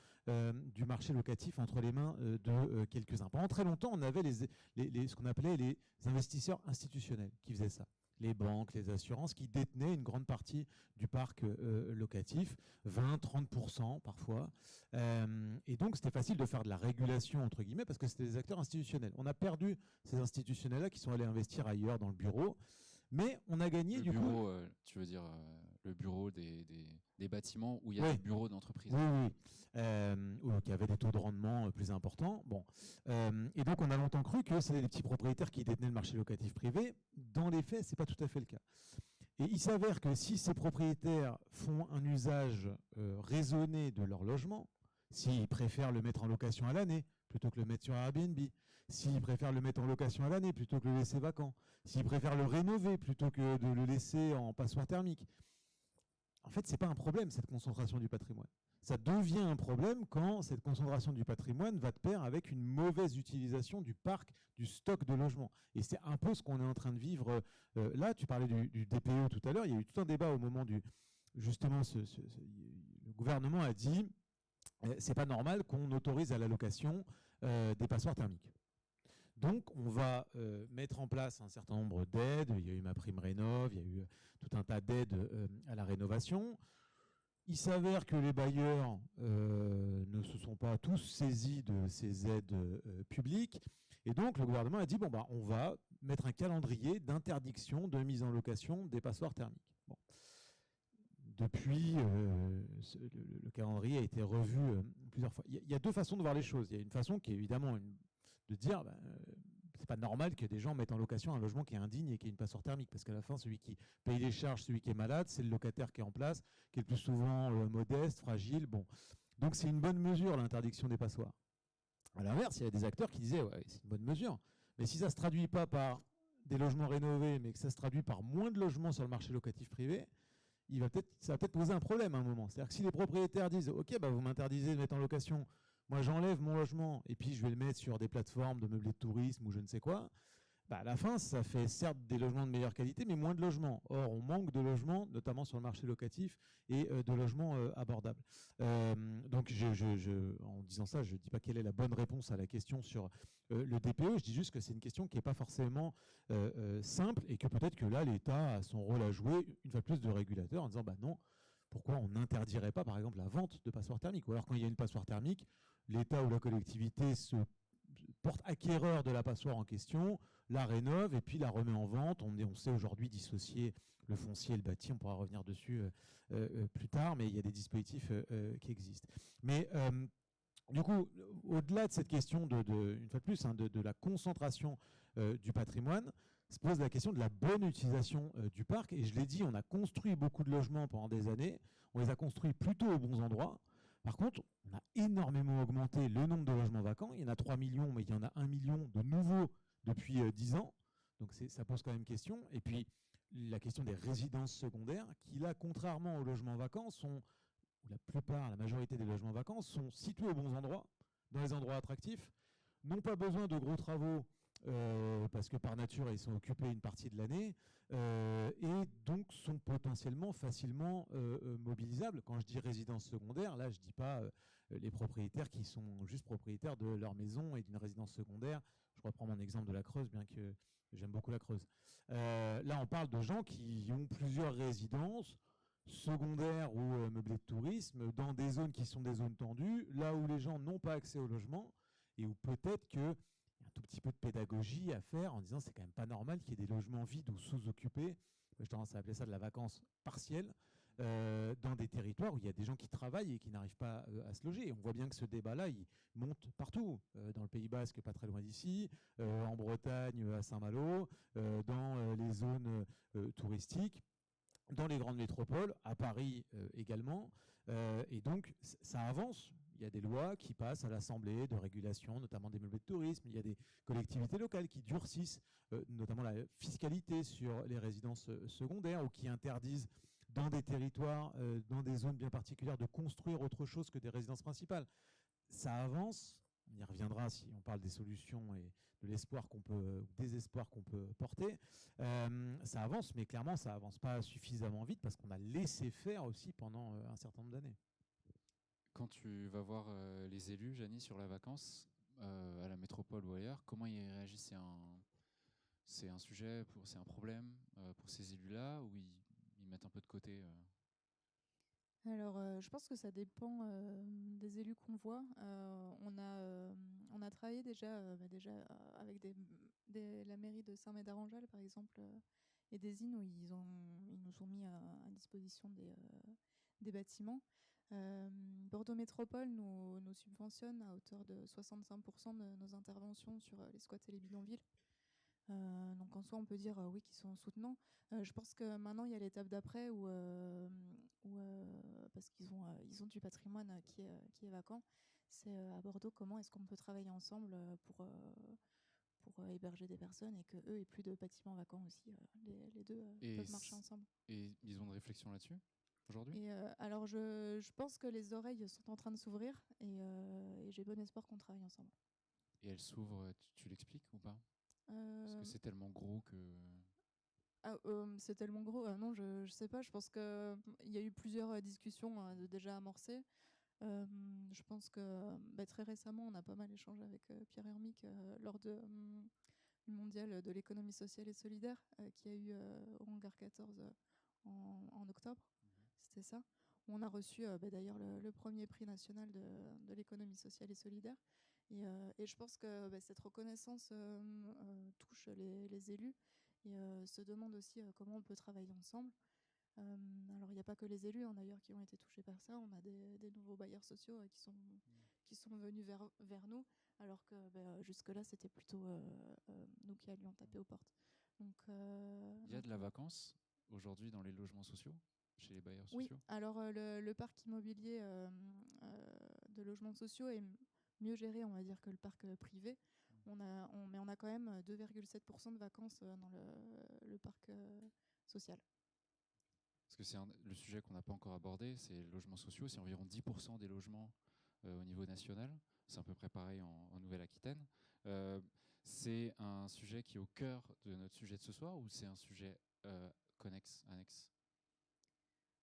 du marché locatif entre les mains de quelques-uns. Pendant très longtemps, on avait ce qu'on appelait les investisseurs institutionnels qui faisaient ça. Les banques, les assurances qui détenaient une grande partie du parc locatif, 20-30% parfois. Et donc, c'était facile de faire de la régulation, entre guillemets, parce que c'était des acteurs institutionnels. On a perdu ces institutionnels-là qui sont allés investir ailleurs dans le bureau, mais on a gagné du coup... tu veux dire le bureau des bâtiments où il y a des bureaux d'entreprise. Oui. Qui avaient des taux de rendement plus importants. Bon. Et donc, on a longtemps cru que c'était des petits propriétaires qui détenaient le marché locatif privé. Dans les faits, ce n'est pas tout à fait le cas. Et il s'avère que si ces propriétaires font un usage raisonné de leur logement, s'ils préfèrent le mettre en location à l'année plutôt que le mettre sur Airbnb, s'ils préfèrent le mettre en location à l'année plutôt que le laisser vacant, s'ils préfèrent le rénover plutôt que de le laisser en passoire thermique, en fait, ce n'est pas un problème, cette concentration du patrimoine. Ça devient un problème quand cette concentration du patrimoine va de pair avec une mauvaise utilisation du parc, du stock de logements. Et c'est un peu ce qu'on est en train de vivre là. Tu parlais du DPE tout à l'heure. Il y a eu tout un débat au moment du... Justement, le gouvernement a dit c'est pas normal qu'on autorise à la location des passoires thermiques. Donc, on va mettre en place un certain nombre d'aides. Il y a eu MaPrimeRénov', il y a eu tout un tas d'aides à la rénovation. Il s'avère que les bailleurs ne se sont pas tous saisis de ces aides publiques. Et donc, le gouvernement a dit, bon, bah, on va mettre un calendrier d'interdiction de mise en location des passoires thermiques. Bon. Depuis, le calendrier a été revu plusieurs fois. Il y a deux façons de voir les choses. Il y a une façon qui est évidemment de dire... c'est pas normal que des gens mettent en location un logement qui est indigne et qui ait une passoire thermique, parce qu'à la fin, celui qui paye les charges, celui qui est malade, c'est le locataire qui est en place, qui est le plus souvent modeste, fragile. Bon. Donc c'est une bonne mesure, l'interdiction des passoires. À l'inverse, il y a des acteurs qui disaient ouais, c'est une bonne mesure, mais si ça ne se traduit pas par des logements rénovés, mais que ça se traduit par moins de logements sur le marché locatif privé, ça va peut-être poser un problème à un moment. C'est-à-dire que si les propriétaires disent ok, bah, vous m'interdisez de mettre en location, moi, j'enlève mon logement et puis je vais le mettre sur des plateformes de meublés de tourisme ou je ne sais quoi. Bah, à la fin, ça fait certes des logements de meilleure qualité, mais moins de logements. Or, on manque de logements, notamment sur le marché locatif, et de logements abordables. Donc, en disant ça, je ne dis pas quelle est la bonne réponse à la question sur le DPE. Je dis juste que c'est une question qui n'est pas forcément simple et que peut-être que là, l'État a son rôle à jouer, une fois de plus, de régulateur, en disant bah non, pourquoi on n'interdirait pas, par exemple, la vente de passoires thermiques? Ou alors, quand il y a une passoire thermique, l'État ou la collectivité se porte acquéreur de la passoire en question, la rénove et puis la remet en vente. On sait aujourd'hui dissocier le foncier et le bâti. On pourra revenir dessus plus tard, mais il y a des dispositifs qui existent. Mais du coup, au-delà de cette question, une fois de plus, de la concentration du patrimoine, se pose la question de la bonne utilisation du parc. Et je l'ai dit, on a construit beaucoup de logements pendant des années. On les a construits plutôt aux bons endroits. Par contre, on a énormément augmenté le nombre de logements vacants. Il y en a 3 millions, mais il y en a 1 million de nouveaux depuis 10 ans. Donc ça pose quand même question. Et puis la question des résidences secondaires, qui là, contrairement aux logements vacants, sont, ou la majorité des logements vacants sont situés aux bons endroits, dans les endroits attractifs, n'ont pas besoin de gros travaux parce que par nature ils sont occupés une partie de l'année et donc sont potentiellement facilement mobilisables. Quand je dis résidence secondaire, là je ne dis pas les propriétaires qui sont juste propriétaires de leur maison et d'une résidence secondaire. Je reprends mon exemple de la Creuse, bien que j'aime beaucoup la Creuse. Là on parle de gens qui ont plusieurs résidences secondaires ou meublées de tourisme dans des zones qui sont des zones tendues, là où les gens n'ont pas accès au logement et où peut-être qu'il y a un tout petit peu de pédagogie à faire en disant c'est quand même pas normal qu'il y ait des logements vides ou sous-occupés, j'ai tendance à appeler ça de la vacance partielle, dans des territoires où il y a des gens qui travaillent et qui n'arrivent pas à se loger. Et on voit bien que ce débat-là, il monte partout, dans le Pays Basque, pas très loin d'ici, en Bretagne, à Saint-Malo, dans les zones touristiques, dans les grandes métropoles, à Paris également. Et donc, ça avance. Il y a des lois qui passent à l'Assemblée de régulation, notamment des meublés de tourisme. Il y a des collectivités locales qui durcissent, notamment la fiscalité sur les résidences secondaires ou qui interdisent dans des territoires, dans des zones bien particulières, de construire autre chose que des résidences principales. Ça avance. On y reviendra si on parle des solutions et de l'espoir qu'on peut, ou désespoir qu'on peut porter. Ça avance, mais clairement, ça avance pas suffisamment vite parce qu'on a laissé faire aussi pendant un certain nombre d'années. Quand tu vas voir les élus, Janie, sur la vacance, à la métropole ou ailleurs, comment ils réagissent? C'est un sujet, c'est un problème pour ces élus-là, ou ils mettent un peu de côté Alors, je pense que ça dépend des élus qu'on voit. On a travaillé déjà avec la mairie de Saint-Médard-en-Jalles, par exemple, et des IN où ils nous ont mis à disposition des bâtiments. Bordeaux Métropole nous subventionne à hauteur de 65% de nos interventions sur les squats et les bidonvilles. Donc en soi, on peut dire oui qu'ils sont soutenants. Je pense que maintenant, il y a l'étape d'après parce ils ont du patrimoine qui est vacant. C'est à Bordeaux, comment est-ce qu'on peut travailler ensemble pour héberger des personnes et qu'eux aient plus de bâtiments vacants aussi. Les deux peuvent marcher ensemble. Et ils ont une réflexion là-dessus aujourd'hui? Et alors, je pense que les oreilles sont en train de s'ouvrir et j'ai bon espoir qu'on travaille ensemble. Et elles s'ouvrent, tu l'expliques ou pas? Parce que c'est tellement gros que... C'est tellement gros. Non, je sais pas. Je pense qu'il y a eu plusieurs discussions déjà amorcées. Je pense que très récemment, on a pas mal échangé avec Pierre Hermic lors du mondial de l'économie sociale et solidaire qui a eu au Hangar 14 en octobre. C'était ça. On a reçu d'ailleurs le premier prix national de l'économie sociale et solidaire. Et je pense que cette reconnaissance touche les élus et se demande aussi comment on peut travailler ensemble. Alors il n'y a pas que les élus d'ailleurs qui ont été touchés par ça. On a des nouveaux bailleurs sociaux qui sont venus vers nous, alors que jusque-là c'était plutôt nous qui allions taper aux portes. Donc, il y a de la vacance aujourd'hui dans les logements sociaux, chez les bailleurs sociaux? Oui, alors le parc immobilier de logements sociaux est mieux géré, on va dire, que le parc privé. Mais on a quand même 2,7% de vacances dans le parc social. Parce que c'est le sujet qu'on n'a pas encore abordé, c'est les logements sociaux. C'est environ 10% des logements au niveau national. C'est à peu près pareil en Nouvelle-Aquitaine. C'est un sujet qui est au cœur de notre sujet de ce soir, ou c'est un sujet annexe?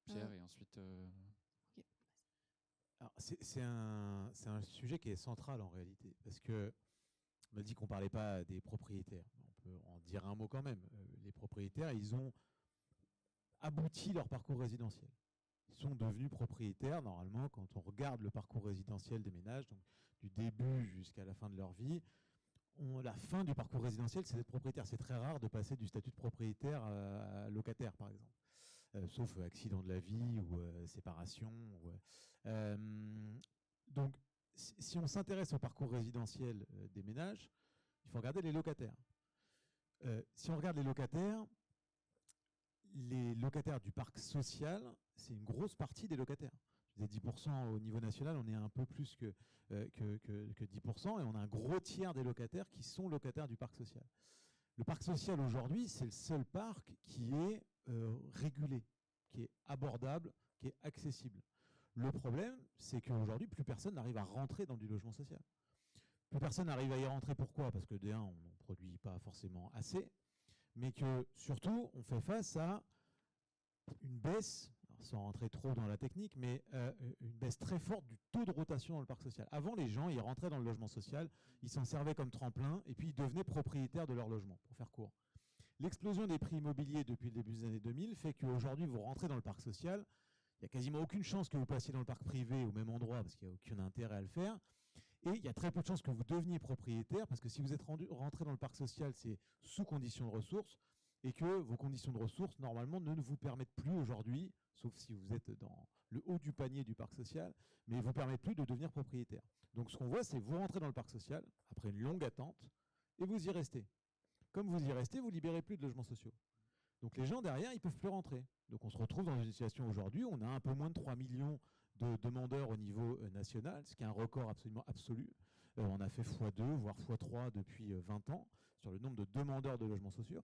Pierre, et ensuite... Okay. C'est un sujet qui est central en réalité, parce que on a dit qu'on ne parlait pas des propriétaires. On peut en dire un mot quand même. Les propriétaires, ils ont abouti leur parcours résidentiel. Ils sont devenus propriétaires, normalement, quand on regarde le parcours résidentiel des ménages, donc du début jusqu'à la fin de leur vie. La fin du parcours résidentiel, c'est d'être propriétaire. C'est très rare de passer du statut de propriétaire à locataire, par exemple. Sauf accident de la vie ou séparation. Donc, si on s'intéresse au parcours résidentiel des ménages, il faut regarder les locataires. Si on regarde les locataires du parc social, c'est une grosse partie des locataires. Je disais 10% au niveau national, on est un peu plus que 10%, et on a un gros tiers des locataires qui sont locataires du parc social. Le parc social aujourd'hui, c'est le seul parc qui est régulé, qui est abordable, qui est accessible. Le problème, c'est qu'aujourd'hui, plus personne n'arrive à rentrer dans du logement social. Plus personne n'arrive à y rentrer. Pourquoi ? Parce que d'un, on n'en produit pas forcément assez, mais que surtout, on fait face à une baisse, sans rentrer trop dans la technique, mais une baisse très forte du taux de rotation dans le parc social. Avant, les gens, ils rentraient dans le logement social, ils s'en servaient comme tremplin, et puis ils devenaient propriétaires de leur logement, pour faire court. L'explosion des prix immobiliers depuis le début des années 2000 fait qu'aujourd'hui, vous rentrez dans le parc social, il n'y a quasiment aucune chance que vous passiez dans le parc privé au même endroit, parce qu'il n'y a aucun intérêt à le faire. Et il y a très peu de chances que vous deveniez propriétaire, parce que si vous êtes rentré dans le parc social, c'est sous conditions de ressources, et que vos conditions de ressources, normalement, ne vous permettent plus aujourd'hui, sauf si vous êtes dans le haut du panier du parc social, mais ne vous permettent plus de devenir propriétaire. Donc ce qu'on voit, c'est vous rentrez dans le parc social, après une longue attente, et vous y restez. Comme vous y restez, vous ne libérez plus de logements sociaux. Donc les gens derrière, ils ne peuvent plus rentrer. Donc on se retrouve dans une situation aujourd'hui où on a un peu moins de 3 millions de demandeurs au niveau national, ce qui est un record absolument absolu. On a fait x2, voire x3 depuis 20 ans sur le nombre de demandeurs de logements sociaux.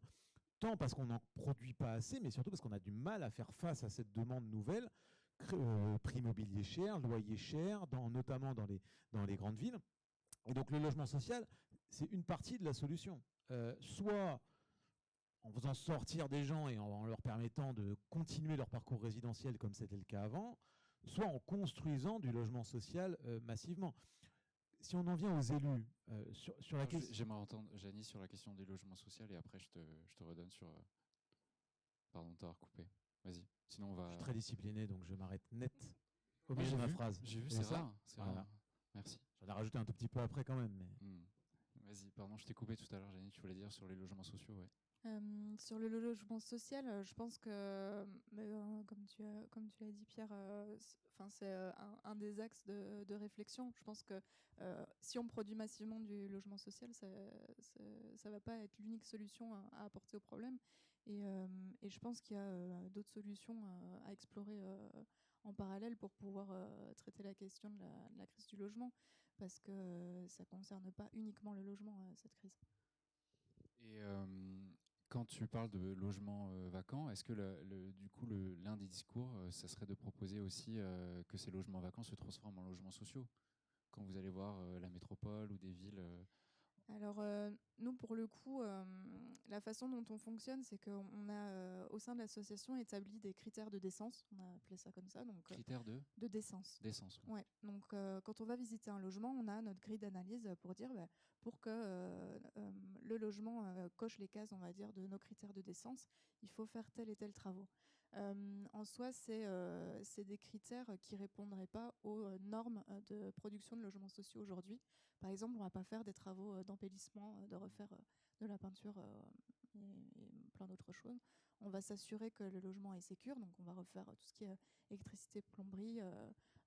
Tant parce qu'on n'en produit pas assez, mais surtout parce qu'on a du mal à faire face à cette demande nouvelle. Prix immobilier cher, loyer cher, notamment dans les grandes villes. Et donc le logement social, c'est une partie de la solution. Soit en faisant sortir des gens et en leur permettant de continuer leur parcours résidentiel comme c'était le cas avant, soit en construisant du logement social massivement. Si on en vient aux élus, sur la question... J'aimerais entendre Janice sur la question des logements sociaux et après je te redonne sur... Pardon de t'avoir coupé. Vas-y. Sinon on va... Je suis très discipliné, donc je m'arrête net au milieu de ma phrase. J'ai vu, c'est rare. Voilà. Rare. Merci. J'en ai rajouté un tout petit peu après quand même. Mais... Vas-y, pardon, je t'ai coupé tout à l'heure, Janice, tu voulais dire sur les logements sociaux, ouais. Sur le logement social, je pense que, comme tu l'as dit Pierre, c'est un des axes de réflexion. Je pense que si on produit massivement du logement social, ça va pas être l'unique solution à apporter au problème. Et je pense qu'il y a d'autres solutions à explorer en parallèle pour pouvoir traiter la question de la crise du logement, parce que ça concerne pas uniquement le logement, cette crise. Et quand tu parles de logements vacants, est-ce que du coup l'un des discours, ça serait de proposer aussi que ces logements vacants se transforment en logements sociaux quand vous allez voir la métropole ou des villes Alors, nous, pour le coup, la façon dont on fonctionne, c'est qu'on a, au sein de l'association, établi des critères de décence. On a appelé ça comme ça. Donc, critères de décence. Décence. Ouais. Donc, quand on va visiter un logement, on a notre grille d'analyse pour dire, pour que le logement coche les cases, on va dire, de nos critères de décence, il faut faire tel et tel travaux. En soi, c'est des critères qui ne répondraient pas aux normes de production de logements sociaux aujourd'hui. Par exemple, on ne va pas faire des travaux d'embellissement, de refaire de la peinture et plein d'autres choses. On va s'assurer que le logement est sécure, donc on va refaire tout ce qui est électricité, plomberie,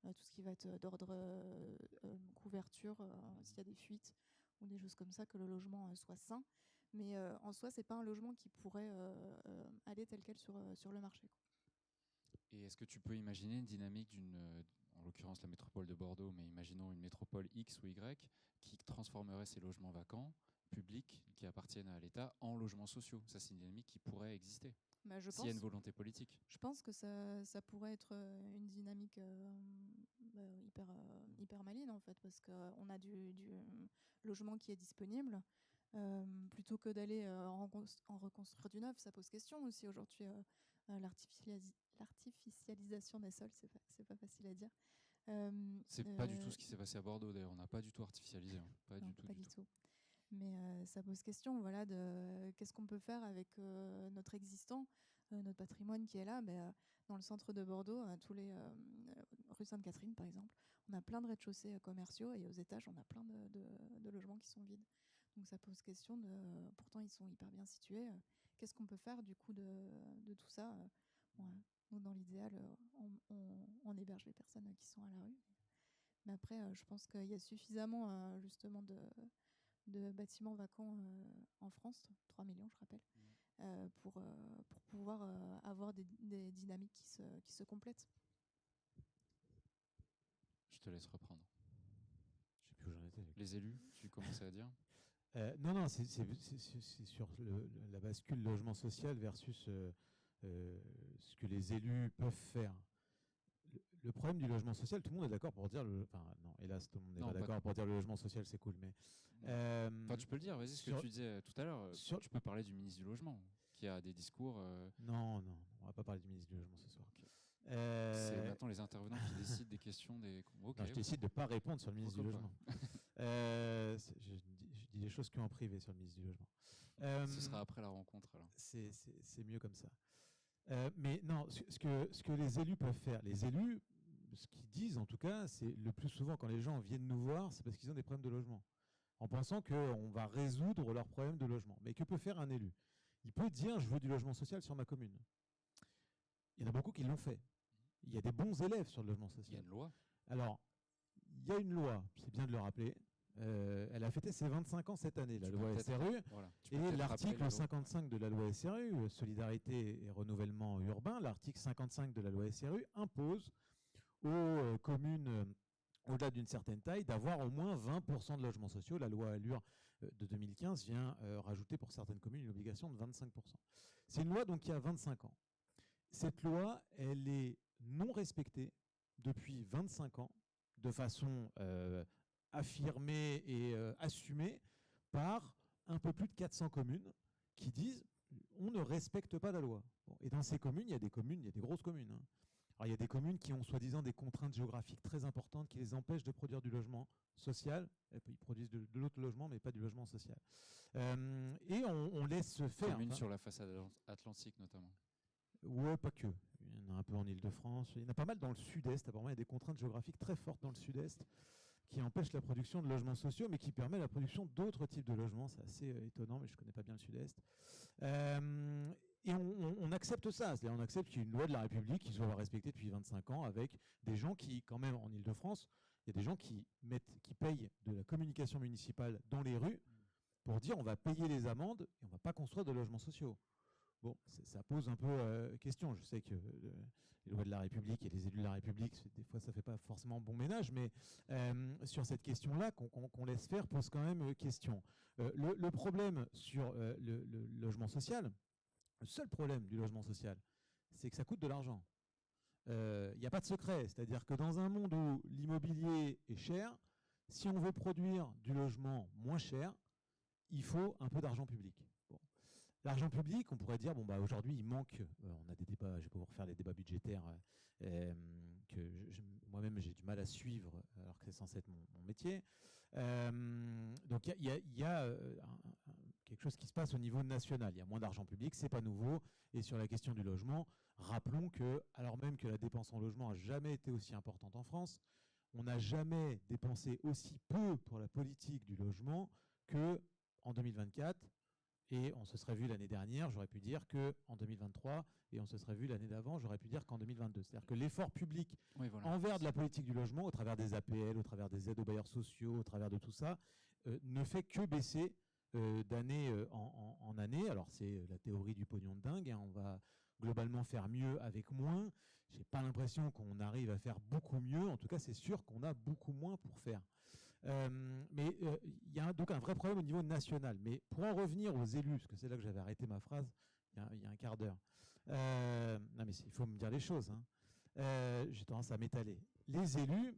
tout ce qui va être d'ordre couverture, s'il y a des fuites ou des choses comme ça, que le logement soit sain. Mais en soi, c'est pas un logement qui pourrait aller tel quel sur le marché. Et est-ce que tu peux imaginer une dynamique en l'occurrence la métropole de Bordeaux, mais imaginons une métropole X ou Y, qui transformerait ces logements vacants, publics, qui appartiennent à l'État, en logements sociaux? Ça, c'est une dynamique qui pourrait exister, s'il y a une volonté politique. Je pense que ça pourrait être une dynamique hyper maligne, en fait, parce qu'on a du logement qui est disponible. Plutôt que d'aller en reconstruire du neuf, ça pose question aussi aujourd'hui. L'artificialisation des sols, c'est pas facile à dire. C'est pas du tout ce qui s'est passé à Bordeaux, d'ailleurs. On n'a pas du tout artificialisé. Hein. Pas du tout. Mais ça pose question, voilà, de qu'est-ce qu'on peut faire avec notre existant, notre patrimoine qui est là. Dans le centre de Bordeaux, rue Sainte-Catherine, par exemple, on a plein de rez-de-chaussée commerciaux et aux étages, on a plein de logements qui sont vides. Donc ça pose question pourtant ils sont hyper bien situés. Qu'est-ce qu'on peut faire du coup de tout ça? Nous, dans l'idéal, on héberge les personnes qui sont à la rue. Mais après, je pense qu'il y a suffisamment justement de bâtiments vacants en France, 3 millions je rappelle, pour pouvoir avoir des dynamiques qui se complètent. Je te laisse reprendre. Je sais plus où j'en étais. Les élus, tu commençais à dire Non, c'est sur la bascule logement social versus ce que les élus peuvent faire. Le problème du logement social, tout le monde est d'accord pour dire enfin non, hélas, tout le monde n'est pas d'accord pour dire le logement social c'est cool, mais enfin, tu peux le dire, vas-y, ce que tu disais tout à l'heure. Tu peux parler du ministre du Logement, qui a des discours. Non, on va pas parler du ministre du Logement ce soir. Okay. C'est maintenant les intervenants qui décident des questions des. Okay, non, je décide de pas répondre sur le ministre du Logement. Je dis des choses qu'en privé sur le ministre du Logement. Ce sera après la rencontre alors. C'est mieux comme ça. Mais non, ce que les élus peuvent faire, les élus, ce qu'ils disent en tout cas, c'est le plus souvent quand les gens viennent nous voir, c'est parce qu'ils ont des problèmes de logement, en pensant qu'on va résoudre leurs problèmes de logement. Mais que peut faire un élu? Il peut dire, je veux du logement social sur ma commune. Il y en a beaucoup qui l'ont fait. Il y a des bons élèves sur le logement social. Il y a une loi. Alors, il y a une loi, c'est bien de le rappeler. Elle a fêté ses 25 ans cette année, la loi SRU. Voilà, et l'article 55 de la loi SRU, Solidarité et Renouvellement Urbain, l'article 55 de la loi SRU impose aux communes au-delà d'une certaine taille d'avoir au moins 20% de logements sociaux. La loi Allure de 2015 vient rajouter pour certaines communes une obligation de 25%. C'est une loi donc qui a 25 ans. Cette loi, elle est non respectée depuis 25 ans de façon affirmée et assumée par un peu plus de 400 communes qui disent on ne respecte pas la loi. Bon, et dans ces communes, il y a des grosses communes. Hein. Alors, il y a des communes qui ont soi-disant des contraintes géographiques très importantes qui les empêchent de produire du logement social. Ils produisent de l'autre logement, mais pas du logement social. Et on laisse faire. Communes sur la façade atlantique notamment. Ouais, pas que. Il y en a un peu en Île-de-France. Il y en a pas mal dans le sud-est. Apparemment, il y a des contraintes géographiques très fortes dans le sud-est qui empêchent la production de logements sociaux, mais qui permettent la production d'autres types de logements. C'est assez étonnant, mais je ne connais pas bien le sud-est. Et on accepte ça. C'est-à-dire on accepte qu'il y ait une loi de la République qui soit respectée depuis 25 ans avec des gens qui, quand même, en Île-de-France, il y a des gens qui payent de la communication municipale dans les rues pour dire on va payer les amendes et on ne va pas construire de logements sociaux. Bon, ça pose un peu question. Je sais que les lois de la République et les élus de la République, des fois, ça ne fait pas forcément bon ménage, mais sur cette question-là, qu'on laisse faire, pose quand même question. Le problème sur le logement social, le seul problème du logement social, c'est que ça coûte de l'argent. Il n'y a pas de secret. C'est-à-dire que dans un monde où l'immobilier est cher, si on veut produire du logement moins cher, il faut un peu d'argent public. Bon. L'argent public, on pourrait dire, bon, bah, aujourd'hui, il manque, on a des débats, je ne vais pas vous refaire les débats budgétaires, que moi-même, j'ai du mal à suivre, alors que c'est censé être mon métier. Donc, il y a quelque chose qui se passe au niveau national. Il y a moins d'argent public, c'est pas nouveau. Et sur la question du logement, rappelons que, alors même que la dépense en logement n'a jamais été aussi importante en France, on n'a jamais dépensé aussi peu pour la politique du logement qu'en 2024. Et on se serait vu l'année dernière, j'aurais pu dire qu'en 2023, et on se serait vu l'année d'avant, j'aurais pu dire qu'en 2022. C'est-à-dire que l'effort public envers de la politique du logement, au travers des APL, au travers des aides aux bailleurs sociaux, au travers de tout ça, ne fait que baisser d'année en année. Alors c'est la théorie du pognon de dingue, hein, on va globalement faire mieux avec moins. Je n'ai pas l'impression qu'on arrive à faire beaucoup mieux. En tout cas, c'est sûr qu'on a beaucoup moins pour faire. Mais il y a donc un vrai problème au niveau national. Mais pour en revenir aux élus, parce que c'est là que j'avais arrêté ma phrase il y a un quart d'heure. Non, mais il faut me dire les choses. Hein. J'ai tendance à m'étaler. Les élus,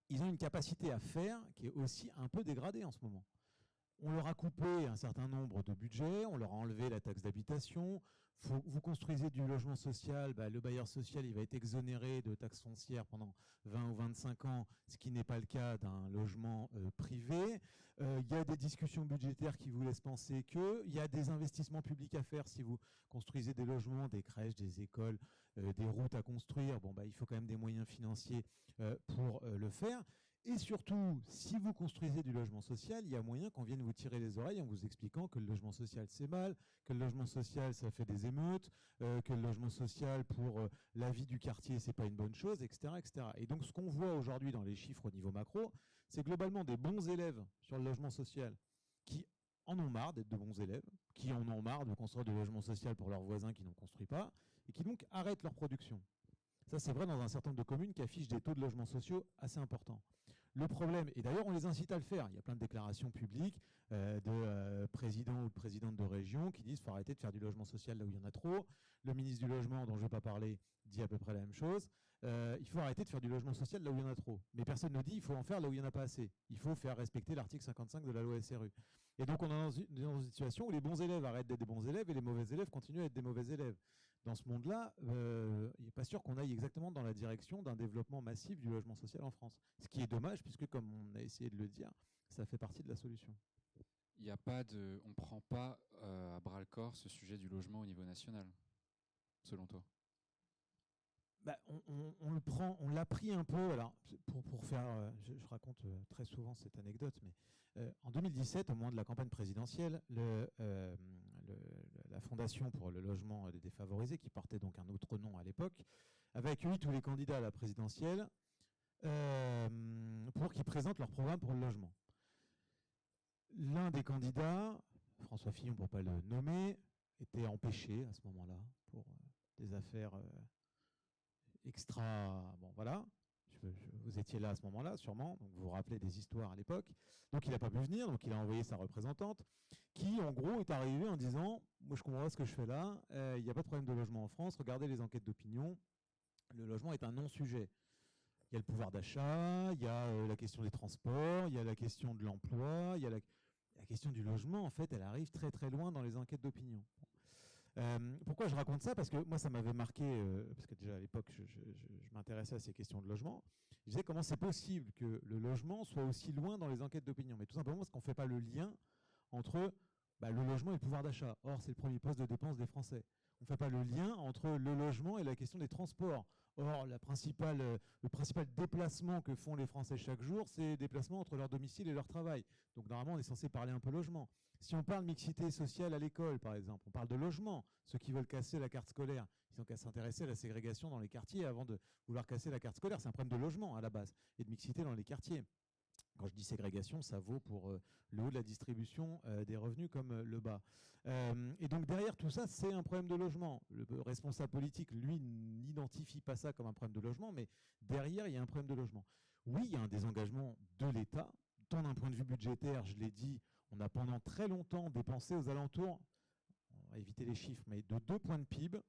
ils ont une capacité à faire qui est aussi un peu dégradée en ce moment. On leur a coupé un certain nombre de budgets, on leur a enlevé la taxe d'habitation. Vous construisez du logement social, bah, le bailleur social il va être exonéré de taxes foncières pendant 20 ou 25 ans, ce qui n'est pas le cas d'un logement privé. Il y a des discussions budgétaires qui vous laissent penser qu'il y a des investissements publics à faire si vous construisez des logements, des crèches, des écoles, des routes à construire. Bon, bah, il faut quand même des moyens financiers pour le faire. Et surtout, si vous construisez du logement social, il y a moyen qu'on vienne vous tirer les oreilles en vous expliquant que le logement social c'est mal, que le logement social ça fait des émeutes, que le logement social pour la vie du quartier c'est pas une bonne chose, etc., etc. Et donc ce qu'on voit aujourd'hui dans les chiffres au niveau macro, c'est globalement des bons élèves sur le logement social qui en ont marre d'être de bons élèves, qui en ont marre de construire du logement social pour leurs voisins qui n'en construisent pas, et qui donc arrêtent leur production. Ça, c'est vrai dans un certain nombre de communes qui affichent des taux de logements sociaux assez importants. Le problème, et d'ailleurs on les incite à le faire, il y a plein de déclarations publiques de présidents ou de présidentes de région qui disent qu'il faut arrêter de faire du logement social là où il y en a trop. Le ministre du Logement, dont je ne vais pas parler, dit à peu près la même chose. Il faut arrêter de faire du logement social là où il y en a trop. Mais personne ne dit qu'il faut en faire là où il n'y en a pas assez. Il faut faire respecter l'article 55 de la loi SRU. Et donc on est dans une situation où les bons élèves arrêtent d'être des bons élèves et les mauvais élèves continuent à être des mauvais élèves. Dans ce monde-là, il n'est pas sûr qu'on aille exactement dans la direction d'un développement massif du logement social en France. Ce qui est dommage, puisque comme on a essayé de le dire, ça fait partie de la solution. On ne prend pas à bras le corps ce sujet du logement au niveau national, selon toi? On le prend, on l'a pris un peu. Alors, pour faire, je raconte très souvent cette anecdote, mais en 2017, au moment de la campagne présidentielle, la Fondation pour le logement des défavorisés, qui portait donc un autre nom à l'époque, avait accueilli tous les candidats à la présidentielle pour qu'ils présentent leur programme pour le logement. L'un des candidats, François Fillon pour ne pas le nommer, était empêché à ce moment-là pour des affaires extra... Bon, voilà. Vous étiez là à ce moment-là, sûrement, donc vous vous rappelez des histoires à l'époque. Donc il n'a pas pu venir, donc il a envoyé sa représentante, qui en gros est arrivée en disant « Moi je comprends pas ce que je fais là, il n'y a pas de problème de logement en France, regardez les enquêtes d'opinion, le logement est un non-sujet. Il y a le pouvoir d'achat, il y a la question des transports, il y a la question de l'emploi, il y a la question du logement, en fait, elle arrive très très loin dans les enquêtes d'opinion. » Pourquoi je raconte ça? Parce que moi, ça m'avait marqué, parce que déjà à l'époque, je m'intéressais à ces questions de logement. Je disais comment c'est possible que le logement soit aussi loin dans les enquêtes d'opinion. Mais tout simplement parce qu'on ne fait pas le lien entre le logement et le pouvoir d'achat. Or, c'est le premier poste de dépense des Français. On ne fait pas le lien entre le logement et la question des transports. Or, le principal déplacement que font les Français chaque jour, c'est les déplacements entre leur domicile et leur travail. Donc normalement, on est censé parler un peu logement. Si on parle mixité sociale à l'école, par exemple, on parle de logement. Ceux qui veulent casser la carte scolaire, ils ont qu'à s'intéresser à la ségrégation dans les quartiers avant de vouloir casser la carte scolaire. C'est un problème de logement à la base et de mixité dans les quartiers. Quand je dis ségrégation, ça vaut pour le haut de la distribution des revenus comme le bas. Et donc derrière tout ça, c'est un problème de logement. Le responsable politique, lui, n'identifie pas ça comme un problème de logement, mais derrière, il y a un problème de logement. Oui, il y a un désengagement de l'État, tant d'un point de vue budgétaire, je l'ai dit, on a pendant très longtemps dépensé aux alentours, on va éviter les chiffres, mais de 2 points de PIB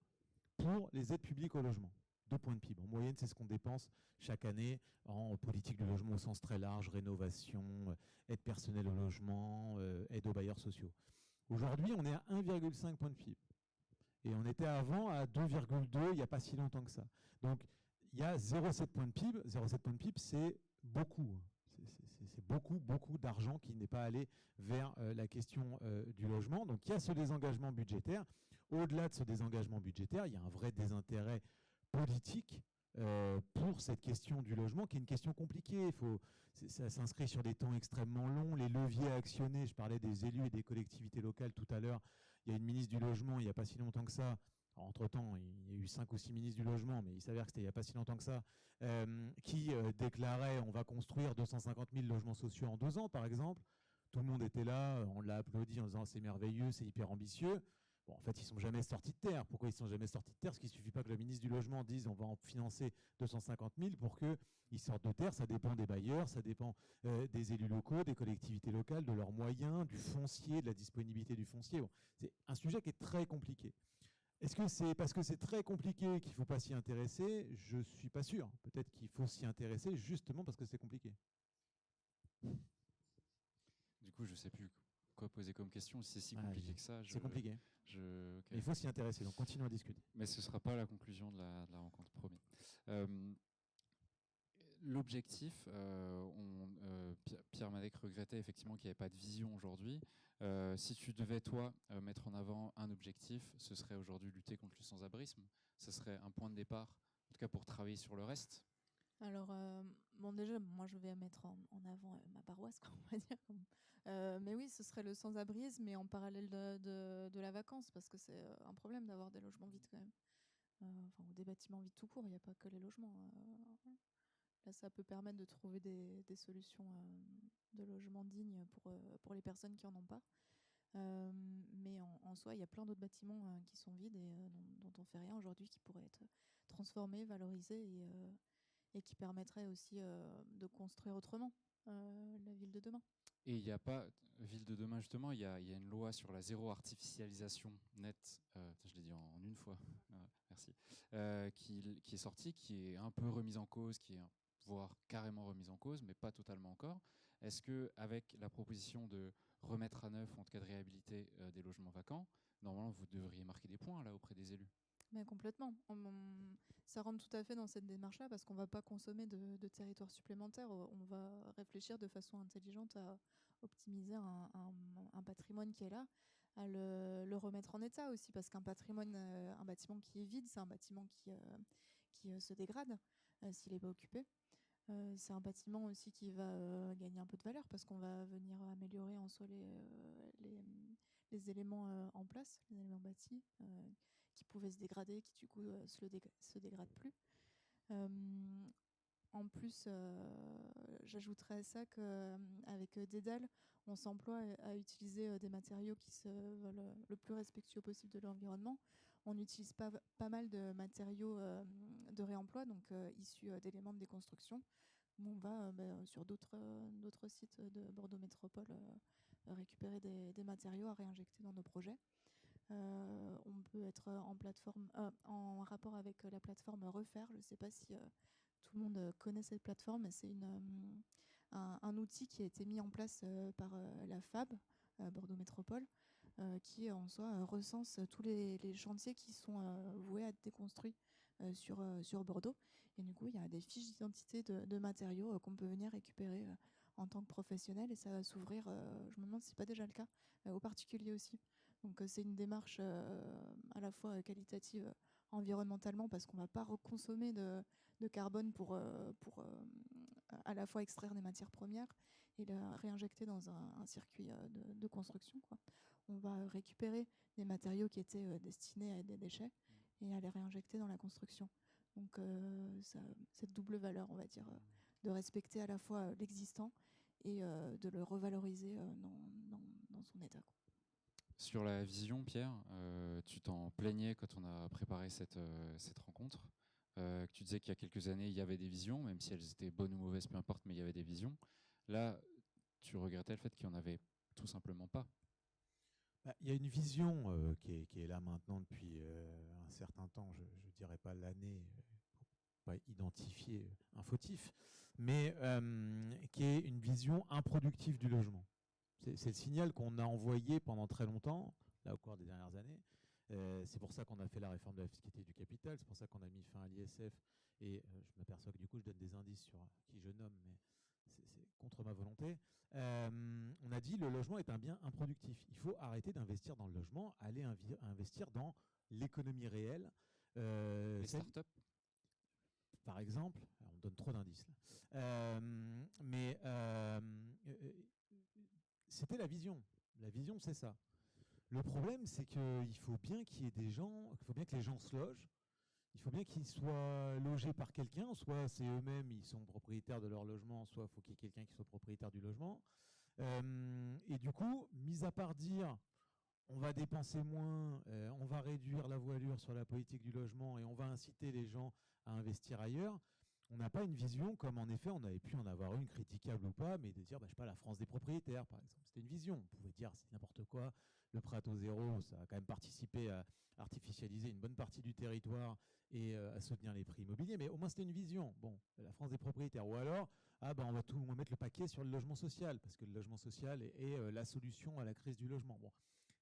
pour les aides publiques au logement. 2 points de PIB. En moyenne, c'est ce qu'on dépense chaque année en politique du logement au sens très large, rénovation, aide personnelle au logement, aide aux bailleurs sociaux. Aujourd'hui, on est à 1,5 point de PIB. Et on était avant à 2,2 il n'y a pas si longtemps que ça. Donc, il y a 0,7 point de PIB. 0,7 point de PIB, c'est beaucoup. C'est beaucoup, beaucoup d'argent qui n'est pas allé vers la question du logement. Donc, il y a ce désengagement budgétaire. Au-delà de ce désengagement budgétaire, il y a un vrai désintérêt politique pour cette question du logement, qui est une question compliquée. Ça s'inscrit sur des temps extrêmement longs. Les leviers à actionner, je parlais des élus et des collectivités locales tout à l'heure. Il y a une ministre du Logement, il n'y a pas si longtemps que ça. Entre-temps, il y a eu 5 ou 6 ministres du Logement, mais il s'avère que c'était il n'y a pas si longtemps que ça, qui déclarait on va construire 250 000 logements sociaux en 2 ans, par exemple. Tout le monde était là, on l'a applaudi en disant c'est merveilleux, c'est hyper ambitieux. Bon, en fait, ils ne sont jamais sortis de terre. Pourquoi ils ne sont jamais sortis de terre? Parce qu'il ne suffit pas que le ministre du Logement dise on va en financer 250 000 pour qu'ils sortent de terre. Ça dépend des bailleurs, ça dépend des élus locaux, des collectivités locales, de leurs moyens, du foncier, de la disponibilité du foncier. Bon, c'est un sujet qui est très compliqué. Est-ce que c'est parce que c'est très compliqué qu'il ne faut pas s'y intéresser? Je ne suis pas sûr. Peut-être qu'il faut s'y intéresser justement parce que c'est compliqué. Du coup, je ne sais plus quoi poser comme question. Si c'est si compliqué que ça. C'est compliqué. Okay. Il faut s'y intéresser, donc continuons à discuter. Mais ce ne sera pas la conclusion de la rencontre, promis. L'objectif, Pierre Madec regrettait effectivement qu'il n'y avait pas de vision aujourd'hui. Si tu devais, toi, mettre en avant un objectif, ce serait aujourd'hui lutter contre le sans-abrisme. Ce serait un point de départ, en tout cas pour travailler sur le reste. Alors, déjà, moi, je vais mettre en avant ma paroisse, on va dire. Mais oui, ce serait le sans-abrisme, mais en parallèle de la vacance, parce que c'est un problème d'avoir des logements vides quand même. Ou des bâtiments vides tout court, il n'y a pas que les logements. Là, ça peut permettre de trouver des solutions de logement digne pour les personnes qui n'en ont pas. Mais en soi, il y a plein d'autres bâtiments qui sont vides et dont on ne fait rien aujourd'hui, qui pourraient être transformés, valorisés et qui permettrait aussi de construire autrement la ville de demain. Et il n'y a pas, ville de demain justement, il y a une loi sur la zéro artificialisation nette, je l'ai dit en une fois, merci, qui est sortie, qui est un peu remise en cause, qui est voire carrément remise en cause, mais pas totalement encore. Est-ce qu'avec la proposition de remettre à neuf, en tout cas de réhabiliter des logements vacants, normalement vous devriez marquer des points là auprès des élus? Mais complètement. Ça rentre tout à fait dans cette démarche-là parce qu'on ne va pas consommer de territoire supplémentaire. On va réfléchir de façon intelligente à optimiser un patrimoine qui est là, à le remettre en état aussi parce qu'un patrimoine, un bâtiment qui est vide, c'est un bâtiment qui se dégrade s'il n'est pas occupé. C'est un bâtiment aussi qui va gagner un peu de valeur parce qu'on va venir améliorer en soi les éléments en place, les éléments bâtis qui pouvaient se dégrader, qui du coup se dégradent plus. En plus, j'ajouterais à ça qu'avec Dédale, on s'emploie à utiliser des matériaux qui se veulent le plus respectueux possible de l'environnement. On utilise pas mal de matériaux de réemploi, donc issus d'éléments de déconstruction. On va sur d'autres sites de Bordeaux Métropole récupérer des matériaux à réinjecter dans nos projets. On peut être en rapport avec la plateforme Refaire. Je ne sais pas si tout le monde connaît cette plateforme, mais c'est un outil qui a été mis en place par la FAB, Bordeaux Métropole, qui en soi recense tous les chantiers qui sont voués à être déconstruits sur Bordeaux. Et du coup, il y a des fiches d'identité de matériaux qu'on peut venir récupérer en tant que professionnel et ça va s'ouvrir, je me demande si ce n'est pas déjà le cas, aux particuliers aussi. Donc c'est une démarche à la fois qualitative environnementalement parce qu'on ne va pas reconsommer de carbone pour à la fois extraire des matières premières et la réinjecter dans un circuit de construction, quoi. On va récupérer des matériaux qui étaient destinés à être des déchets et à les réinjecter dans la construction. Donc cette double valeur, on va dire, de respecter à la fois l'existant et de le revaloriser dans son état, quoi. Sur la vision, Pierre, tu t'en plaignais quand on a préparé cette rencontre. Que tu disais qu'il y a quelques années, il y avait des visions, même si elles étaient bonnes ou mauvaises, peu importe, mais il y avait des visions. Là, tu regrettais le fait qu'il n'y en avait tout simplement pas. Il y a une vision qui est là maintenant depuis un certain temps, je ne dirais pas l'année, pour pas identifier un fautif, mais qui est une vision improductive du logement. C'est le signal qu'on a envoyé pendant très longtemps, là au cours des dernières années. C'est pour ça qu'on a fait la réforme de la fiscalité du capital, c'est pour ça qu'on a mis fin à l'ISF. Et je m'aperçois que du coup, je donne des indices sur qui je nomme, mais c'est contre ma volonté. On a dit le logement est un bien improductif. Il faut arrêter d'investir dans le logement, aller investir dans l'économie réelle. Les startups, par exemple, on donne trop d'indices là. C'était la vision. La vision, c'est ça. Le problème, c'est qu'il faut bien qu'il y ait des gens, il faut bien que les gens se logent. Il faut bien qu'ils soient logés par quelqu'un, soit c'est eux-mêmes, ils sont propriétaires de leur logement, soit il faut qu'il y ait quelqu'un qui soit propriétaire du logement. Et du coup, mis à part dire on va dépenser moins, on va réduire la voilure sur la politique du logement et on va inciter les gens à investir ailleurs, on n'a pas une vision comme en effet on avait pu en avoir une, critiquable ou pas, mais de dire, je sais pas, la France des propriétaires par exemple. C'était une vision. On pouvait dire c'est n'importe quoi, le prêt à taux zéro, ça a quand même participé à artificialiser une bonne partie du territoire et à soutenir les prix immobiliers, mais au moins c'était une vision. Bon, la France des propriétaires. Ou alors, on va mettre le paquet sur le logement social, parce que le logement social est la solution à la crise du logement. Bon,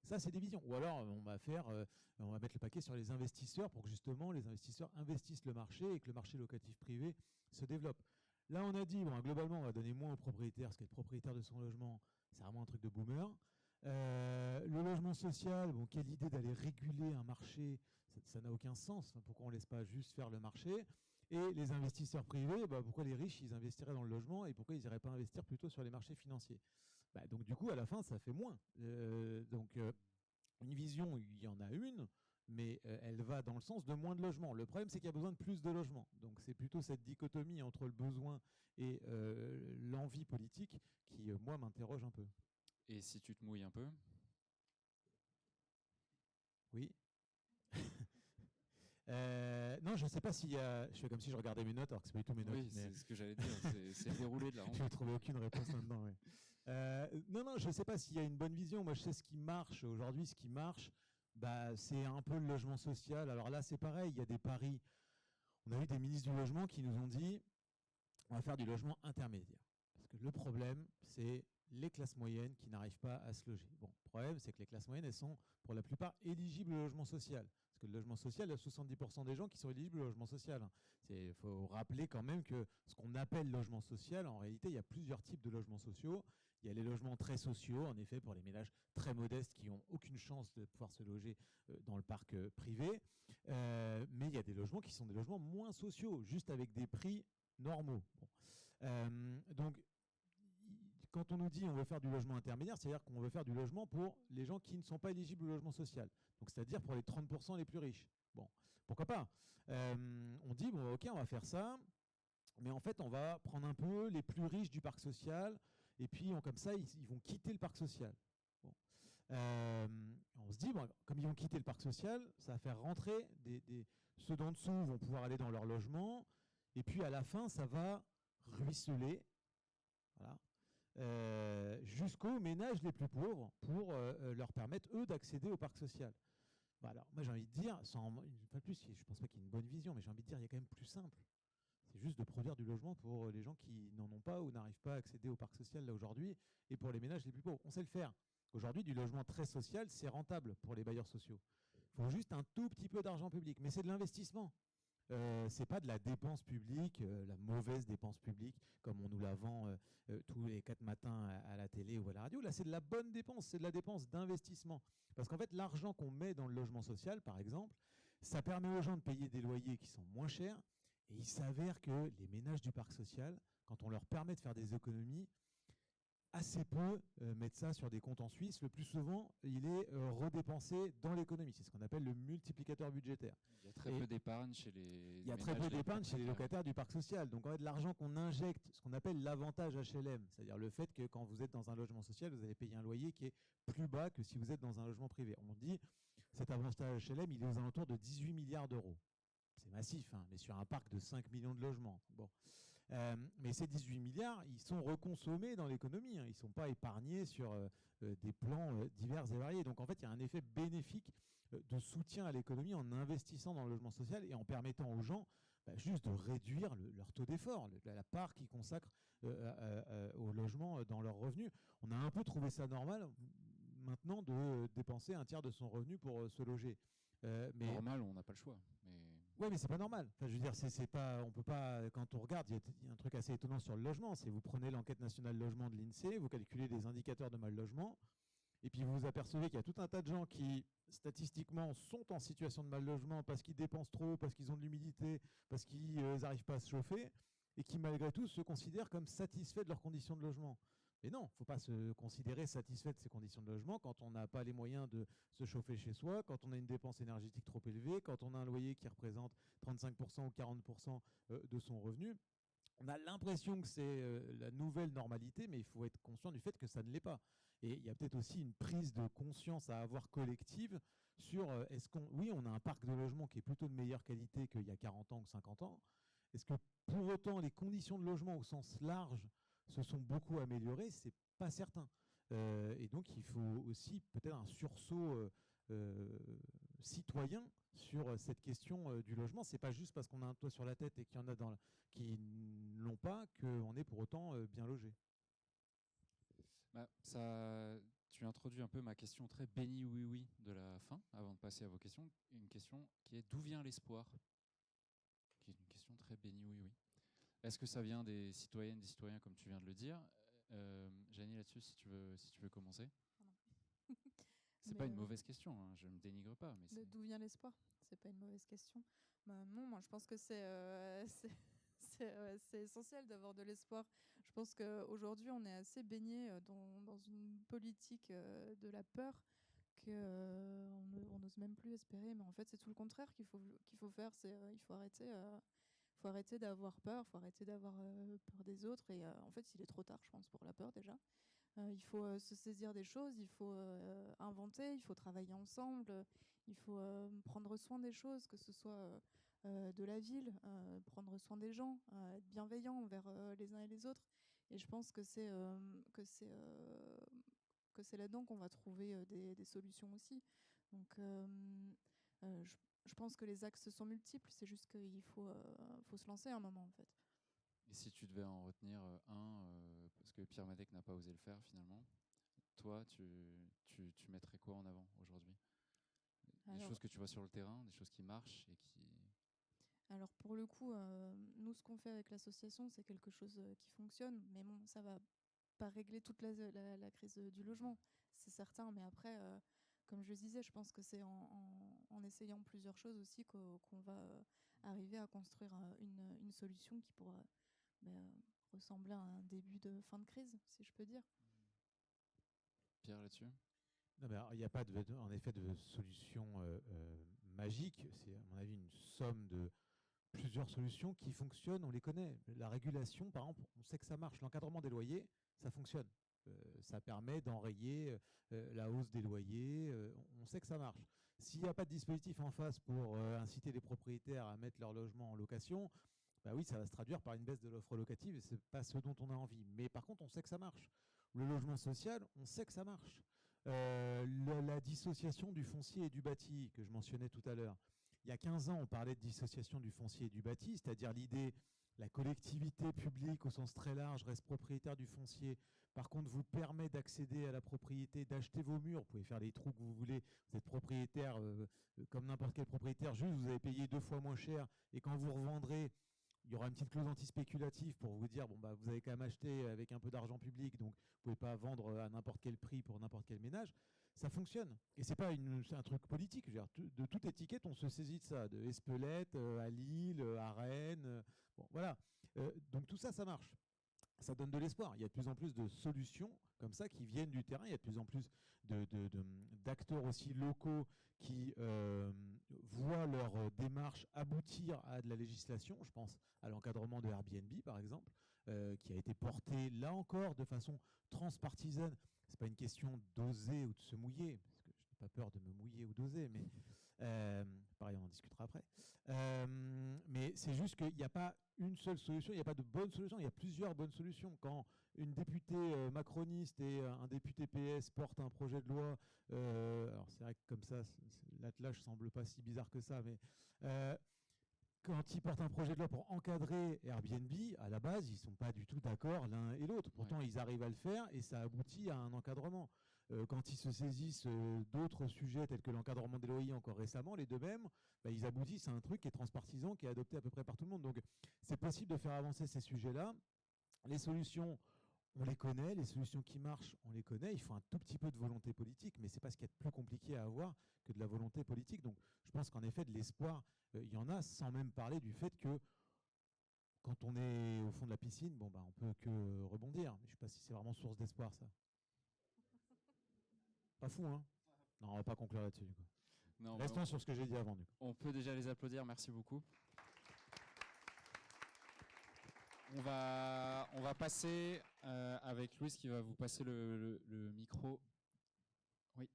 ça c'est des visions. Ou alors on va mettre le paquet sur les investisseurs pour que justement les investisseurs investissent le marché et que le marché locatif privé se développe. Là on a dit, globalement on va donner moins aux propriétaires, parce qu'être propriétaire de son logement, c'est vraiment un truc de boomer. Le logement social, quelle idée d'aller réguler un marché, ça n'a aucun sens. Pourquoi on ne laisse pas juste faire le marché? Et les investisseurs privés, pourquoi les riches ils investiraient dans le logement et pourquoi ils n'iraient pas investir plutôt sur les marchés financiers? Donc du coup à la fin ça fait moins. Une vision, il y en a une, mais elle va dans le sens de moins de logements. Le problème c'est qu'il y a besoin de plus de logements. Donc c'est plutôt cette dichotomie entre le besoin et l'envie politique qui moi m'interroge un peu. Et si tu te mouilles un peu? Oui. Non, je ne sais pas s'il y a. Je fais comme si je regardais mes notes, alors que c'est pas du tout mes notes. Oui, c'est ce que j'allais dire. C'est le déroulé de la Je rencontre. n'ai trouvé aucune réponse là-dedans. Ouais. Non, je ne sais pas s'il y a une bonne vision. Moi, je sais ce qui marche aujourd'hui. Ce qui marche, c'est un peu le logement social. Alors là, c'est pareil. Il y a des paris. On a eu des ministres du logement qui nous ont dit on va faire du logement intermédiaire. Parce que le problème, c'est les classes moyennes qui n'arrivent pas à se loger. Bon, le problème, c'est que les classes moyennes, elles sont pour la plupart éligibles au logement social. Parce que le logement social, il y a 70% des gens qui sont éligibles au logement social. Il faut rappeler quand même que ce qu'on appelle logement social, en réalité, il y a plusieurs types de logements sociaux. Il y a les logements très sociaux, en effet, pour les ménages très modestes qui n'ont aucune chance de pouvoir se loger dans le parc privé. Mais il y a des logements qui sont des logements moins sociaux, juste avec des prix normaux. Bon. Donc, quand on nous dit on veut faire du logement intermédiaire, c'est-à-dire qu'on veut faire du logement pour les gens qui ne sont pas éligibles au logement social. Donc, c'est-à-dire pour les 30% les plus riches. Bon, pourquoi pas on dit, bon, ok, on va faire ça, mais en fait, on va prendre un peu les plus riches du parc social, et puis comme ça, ils vont quitter le parc social. Bon. On se dit, bon, comme ils vont quitter le parc social, ça va faire rentrer ceux d'en dessous vont pouvoir aller dans leur logement, et puis à la fin, ça va ruisseler. Voilà. Jusqu'aux ménages les plus pauvres pour leur permettre, eux, d'accéder au parc social. Bah alors, moi, j'ai envie de dire, une fois de plus, je ne pense pas qu'il y ait une bonne vision, mais j'ai envie de dire, il y a quand même plus simple. C'est juste de produire du logement pour les gens qui n'en ont pas ou n'arrivent pas à accéder au parc social là aujourd'hui, et pour les ménages les plus pauvres. On sait le faire. Aujourd'hui, du logement très social, c'est rentable pour les bailleurs sociaux. Il faut juste un tout petit peu d'argent public, mais c'est de l'investissement. C'est pas de la dépense publique, la mauvaise dépense publique, comme on nous la vend tous les 4 matins à la télé ou à la radio. Là, c'est de la bonne dépense, c'est de la dépense d'investissement. Parce qu'en fait, l'argent qu'on met dans le logement social, par exemple, ça permet aux gens de payer des loyers qui sont moins chers. Et il s'avère que les ménages du parc social, quand on leur permet de faire des économies, assez peu mettent ça sur des comptes en Suisse. Le plus souvent, il est redépensé dans l'économie. C'est ce qu'on appelle le multiplicateur budgétaire. Il y a très peu d'épargne chez les. Il y a très peu d'épargne chez les locataires du parc social. Donc en fait, l'argent qu'on injecte, ce qu'on appelle l'avantage HLM, c'est-à-dire le fait que quand vous êtes dans un logement social, vous allez payer un loyer qui est plus bas que si vous êtes dans un logement privé. On dit cet avantage HLM, il est aux alentours de 18 milliards d'euros. C'est massif, hein, mais sur un parc de 5 millions de logements. Bon. Mais ces 18 milliards, ils sont reconsommés dans l'économie. Hein. Ils ne sont pas épargnés sur des plans divers et variés. Donc en fait, il y a un effet bénéfique de soutien à l'économie en investissant dans le logement social et en permettant aux gens juste de réduire leur taux d'effort, la part qu'ils consacrent au logement dans leurs revenus. On a un peu trouvé ça normal maintenant de dépenser un tiers de son revenu pour se loger. Mais normal, on n'a pas le choix. Oui, mais c'est pas normal. Enfin, je veux dire, c'est pas, on peut pas. Quand on regarde, il y a un truc assez étonnant sur le logement. C'est vous prenez l'enquête nationale logement de l'INSEE, vous calculez des indicateurs de mal logement, et puis vous vous apercevez qu'il y a tout un tas de gens qui, statistiquement, sont en situation de mal logement parce qu'ils dépensent trop, parce qu'ils ont de l'humidité, parce qu'ils n'arrivent pas à se chauffer, et qui malgré tout se considèrent comme satisfaits de leurs conditions de logement. Mais non, il ne faut pas se considérer satisfait de ces conditions de logement quand on n'a pas les moyens de se chauffer chez soi, quand on a une dépense énergétique trop élevée, quand on a un loyer qui représente 35% ou 40% de son revenu. On a l'impression que c'est la nouvelle normalité, mais il faut être conscient du fait que ça ne l'est pas. Et il y a peut-être aussi une prise de conscience à avoir collective sur oui, on a un parc de logement qui est plutôt de meilleure qualité qu'il y a 40 ans ou 50 ans. Est-ce que pour autant les conditions de logement au sens large se sont beaucoup améliorées? C'est pas certain. Et donc il faut aussi peut-être un sursaut citoyen sur cette question du logement. C'est pas juste parce qu'on a un toit sur la tête et qu'il y en a qui ne l'ont pas qu'on est pour autant bien logé. Tu introduis un peu ma question très béni oui de la fin, avant de passer à vos questions. Une question qui est d'où vient l'espoir? Qui est une question très béni oui. Est-ce que ça vient des citoyennes, des citoyens, comme tu viens de le dire? Janie, là-dessus, si tu veux commencer. C'est pas une mauvaise question, hein, je ne me dénigre pas. Mais d'où vient l'espoir? C'est pas une mauvaise question. Non, moi je pense que c'est essentiel d'avoir de l'espoir. Je pense qu'aujourd'hui on est assez baigné dans une politique de la peur qu'on n'ose même plus espérer. Mais en fait c'est tout le contraire qu'il faut faire. Il faut arrêter d'avoir peur, il faut arrêter d'avoir peur des autres. Et en fait il est trop tard, je pense, pour la peur déjà. Il faut se saisir des choses, il faut inventer, il faut travailler ensemble, il faut prendre soin des choses, que ce soit de la ville, prendre soin des gens, être bienveillant envers les uns et les autres. Et je pense que c'est là-dedans qu'on va trouver des solutions aussi. Donc, je pense que les axes sont multiples. C'est juste qu'il faut se lancer à un moment, en fait. Et si tu devais en retenir un, parce que Pierre Madec n'a pas osé le faire finalement, toi, tu mettrais quoi en avant aujourd'hui? Des choses que tu vois sur le terrain, des choses qui marchent et qui... Alors pour le coup, nous, ce qu'on fait avec l'association, c'est quelque chose qui fonctionne. Mais bon, ça va pas régler toute la crise du logement, c'est certain. Mais après, comme je le disais, je pense que c'est en essayant plusieurs choses aussi qu'on va arriver à construire une solution qui pourra ressembler à un début de fin de crise, si je peux dire. Pierre, là-dessus? Non, mais il n'y a pas en effet de solution magique. C'est à mon avis une somme de plusieurs solutions qui fonctionnent, on les connaît. La régulation, par exemple, on sait que ça marche. L'encadrement des loyers, ça fonctionne. Ça permet d'enrayer la hausse des loyers. On sait que ça marche. S'il n'y a pas de dispositif en face pour inciter les propriétaires à mettre leur logement en location, bah oui, ça va se traduire par une baisse de l'offre locative et ce n'est pas ce dont on a envie. Mais par contre, on sait que ça marche. Le logement social, on sait que ça marche. La dissociation du foncier et du bâti, que je mentionnais tout à l'heure. Il y a 15 ans, on parlait de dissociation du foncier et du bâti, c'est-à-dire l'idée, la collectivité publique au sens très large reste propriétaire du foncier, par contre vous permet d'accéder à la propriété, d'acheter vos murs, vous pouvez faire les trous que vous voulez, vous êtes propriétaire comme n'importe quel propriétaire, juste vous avez payé 2 fois moins cher, et quand vous revendrez, il y aura une petite clause anti-spéculative pour vous dire, bon, bah, vous avez quand même acheté avec un peu d'argent public, donc vous ne pouvez pas vendre à n'importe quel prix pour n'importe quel ménage. Ça fonctionne. Et ce n'est pas un truc politique. Je veux dire, de toute étiquette, on se saisit de ça. De Espelette à Lille, à Rennes. Bon, voilà. Donc tout ça, ça marche. Ça donne de l'espoir. Il y a de plus en plus de solutions comme ça qui viennent du terrain. Il y a de plus en plus d'acteurs aussi locaux qui voient leur démarche aboutir à de la législation. Je pense à l'encadrement de Airbnb, par exemple, qui a été porté, là encore, de façon transpartisane. Ce n'est pas une question d'oser ou de se mouiller, parce que je n'ai pas peur de me mouiller ou d'oser, mais pareil, on en discutera après. Mais c'est juste qu'il n'y a pas une seule solution, il n'y a pas de bonne solution, il y a plusieurs bonnes solutions. Quand une députée macroniste et un député PS portent un projet de loi, alors c'est vrai que comme ça, l'attelage ne semble pas si bizarre que ça, mais quand ils portent un projet de loi pour encadrer Airbnb, à la base, ils ne sont pas du tout d'accord l'un et l'autre. Pourtant, ils arrivent à le faire et ça aboutit à un encadrement. Quand ils se saisissent d'autres sujets tels que l'encadrement des loyers encore récemment, les deux mêmes, bah, ils aboutissent à un truc qui est transpartisan, qui est adopté à peu près par tout le monde. Donc c'est possible de faire avancer ces sujets-là. Les solutions, on les connaît, les solutions qui marchent, on les connaît. Il faut un tout petit peu de volonté politique, mais ce n'est pas ce qu'il y a de plus compliqué à avoir que de la volonté politique. Donc je pense qu'en effet, de l'espoir, il y en a, sans même parler du fait que quand on est au fond de la piscine, bon, bah, on peut que rebondir. Mais je ne sais pas si c'est vraiment source d'espoir, ça. Pas fou, hein? Non, on va pas conclure là-dessus. Du coup. Non, restons sur ce que j'ai dit avant. Du coup. On peut déjà les applaudir, merci beaucoup. On va passer avec Louise qui va vous passer le micro. Oui,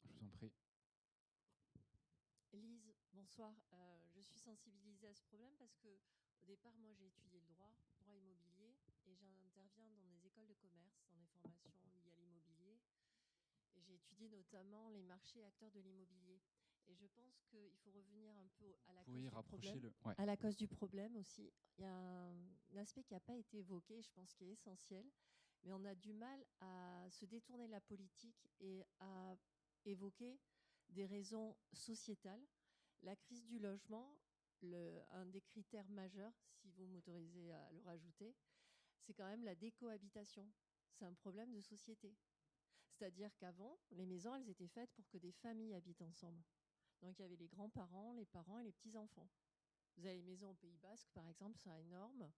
je vous en prie. Lise, bonsoir. Je suis sensibilisée à ce problème parce que au départ, moi, j'ai étudié le droit immobilier, et j'interviens dans des écoles de commerce, dans des formations liées à l'immobilier. Et j'ai étudié notamment les marchés acteurs de l'immobilier. Et je pense qu'il faut revenir un peu à la cause du problème. Ouais. À la cause du problème aussi. Il y a un aspect qui n'a pas été évoqué, je pense, qui est essentiel. Mais on a du mal à se détourner de la politique et à évoquer des raisons sociétales. La crise du logement, un des critères majeurs, si vous m'autorisez à le rajouter, c'est quand même la décohabitation. C'est un problème de société. C'est-à-dire qu'avant, les maisons, elles étaient faites pour que des familles habitent ensemble. Donc il y avait les grands-parents, les parents et les petits-enfants. Vous avez les maisons au Pays Basque, par exemple, c'est énorme,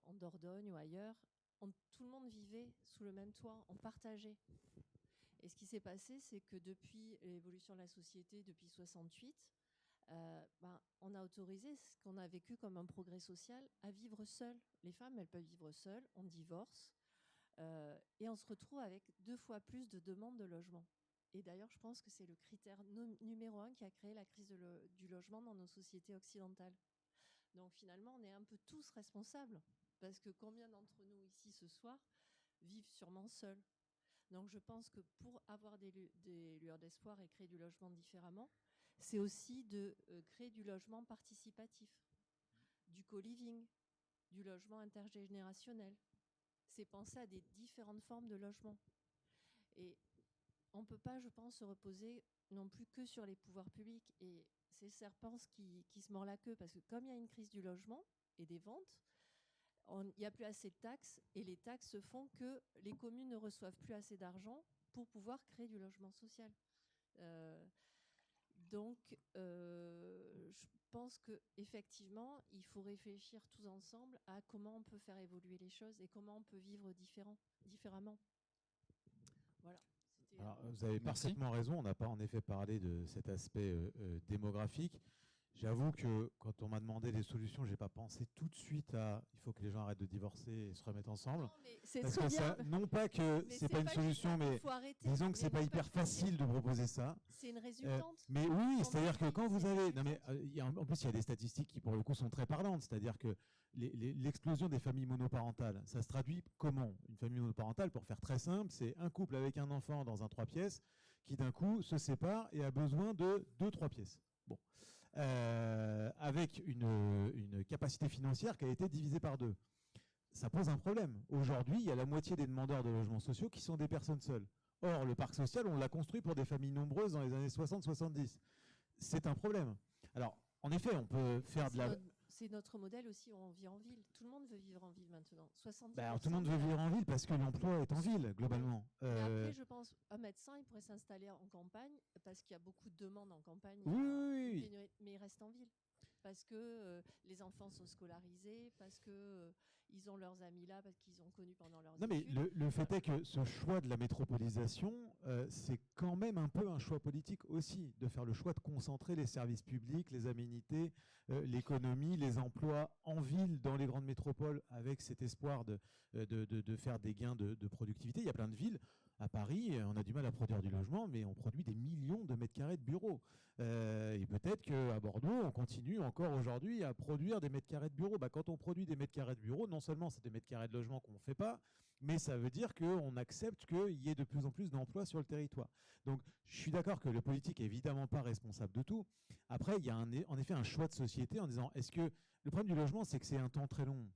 en Dordogne ou ailleurs. Tout le monde vivait sous le même toit, on partageait. Et ce qui s'est passé, c'est que depuis l'évolution de la société, depuis 68, on a autorisé ce qu'on a vécu comme un progrès social à vivre seul. Les femmes, elles peuvent vivre seules, on divorce. Et on se retrouve avec 2 fois plus de demandes de logement. Et d'ailleurs, je pense que c'est le critère numéro 1 qui a créé la crise du logement dans nos sociétés occidentales. Donc finalement, on est un peu tous responsables, parce que combien d'entre nous ici ce soir vivent sûrement seuls. Donc je pense que pour avoir des lueurs d'espoir et créer du logement différemment, c'est aussi de créer du logement participatif, du co-living, du logement intergénérationnel. C'est penser à des différentes formes de logement. Et on ne peut pas, je pense, se reposer non plus que sur les pouvoirs publics. Et c'est Serpens qui se mord la queue, parce que comme il y a une crise du logement et des ventes, il n'y a plus assez de taxes, et les taxes font que les communes ne reçoivent plus assez d'argent pour pouvoir créer du logement social. Donc, je pense qu'effectivement, il faut réfléchir tous ensemble à comment on peut faire évoluer les choses et comment on peut vivre différemment. Voilà. Alors, vous avez parfaitement raison, on n'a pas en effet parlé de cet aspect démographique. J'avoue que quand on m'a demandé des solutions, je n'ai pas pensé tout de suite à il faut que les gens arrêtent de divorcer et se remettent ensemble. Non, mais c'est Parce très que bien. ça, non pas que c'est pas une solution, mais disons que c'est pas hyper facile de proposer ça. C'est une résultante. Mais oui, c'est-à-dire que quand vous avez, non mais en plus il y a des statistiques qui pour le coup sont très parlantes, c'est-à-dire que l'explosion des familles monoparentales, ça se traduit comment? Une famille monoparentale, pour faire très simple, c'est un couple avec un enfant dans un 3 pièces qui d'un coup se sépare et a besoin de 2-3 pièces. Bon. Avec une capacité financière qui a été divisée par 2. Ça pose un problème. Aujourd'hui, il y a la moitié des demandeurs de logements sociaux qui sont des personnes seules. Or, le parc social, on l'a construit pour des familles nombreuses dans les années 60-70. C'est un problème. Alors, en effet, on peut faire de la... C'est notre modèle aussi, on vit en ville. Tout le monde veut vivre en ville maintenant. 70%. Tout le monde veut vivre en ville parce que l'emploi est en ville, globalement. Et après, je pense, un médecin, il pourrait s'installer en campagne parce qu'il y a beaucoup de demandes en campagne. Oui. Mais il reste en ville. Parce que les enfants sont scolarisés, parce que ils ont leurs amis là, parce qu'ils ont connu pendant leurs études. Mais le fait est que ce choix de la métropolisation, c'est quand même un peu un choix politique aussi, de faire le choix de concentrer les services publics, les aménités, l'économie, les emplois en ville, dans les grandes métropoles, avec cet espoir de faire des gains de productivité. Il y a plein de villes. À Paris, on a du mal à produire du logement, mais on produit des millions de mètres carrés de bureaux. Et peut-être qu'à Bordeaux, on continue encore aujourd'hui à produire des mètres carrés de bureaux. Quand on produit des mètres carrés de bureaux, non seulement c'est des mètres carrés de logement qu'on ne fait pas, mais ça veut dire qu'on accepte qu'il y ait de plus en plus d'emplois sur le territoire. Donc, je suis d'accord que le politique n'est évidemment pas responsable de tout. Après, il y a en effet un choix de société en disant, est-ce que le problème du logement, c'est que c'est un temps très long.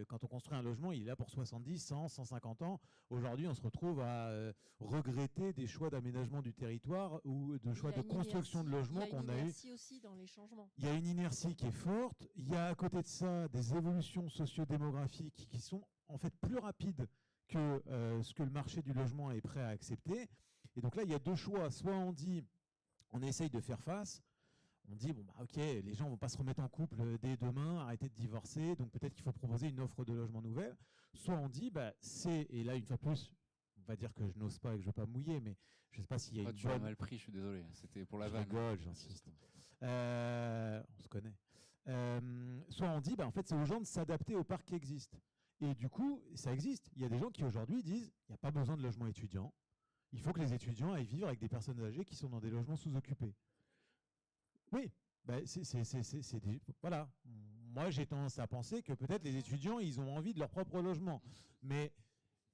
Quand on construit un logement, il est là pour 70, 100, 150 ans. Aujourd'hui, on se retrouve à regretter des choix d'aménagement du territoire ou de choix de construction de logements qu'on a eu. Il y a une inertie aussi dans les changements. Il y a une inertie qui est forte. Il y a à côté de ça des évolutions socio-démographiques qui sont en fait plus rapides que ce que le marché du logement est prêt à accepter. Et donc là, il y a 2 choix. Soit on dit, on essaye de faire face. On dit, ok, les gens ne vont pas se remettre en couple dès demain, arrêter de divorcer, donc peut-être qu'il faut proposer une offre de logement nouvelle. Soit on dit, et là, une fois plus, on va dire que je n'ose pas et que je ne veux pas mouiller, mais je ne sais pas s'il y a une tu as mal pris, je suis désolé. C'était pour la vanne. Je rigole, j'insiste. On se connaît. Soit on dit, en fait, c'est aux gens de s'adapter au parc qui existe. Et du coup, ça existe. Il y a des gens qui aujourd'hui disent, il n'y a pas besoin de logement étudiant. Il faut que les étudiants aillent vivre avec des personnes âgées qui sont dans des logements sous-occupés. Oui, voilà. Moi, j'ai tendance à penser que peut-être les étudiants, ils ont envie de leur propre logement. Mais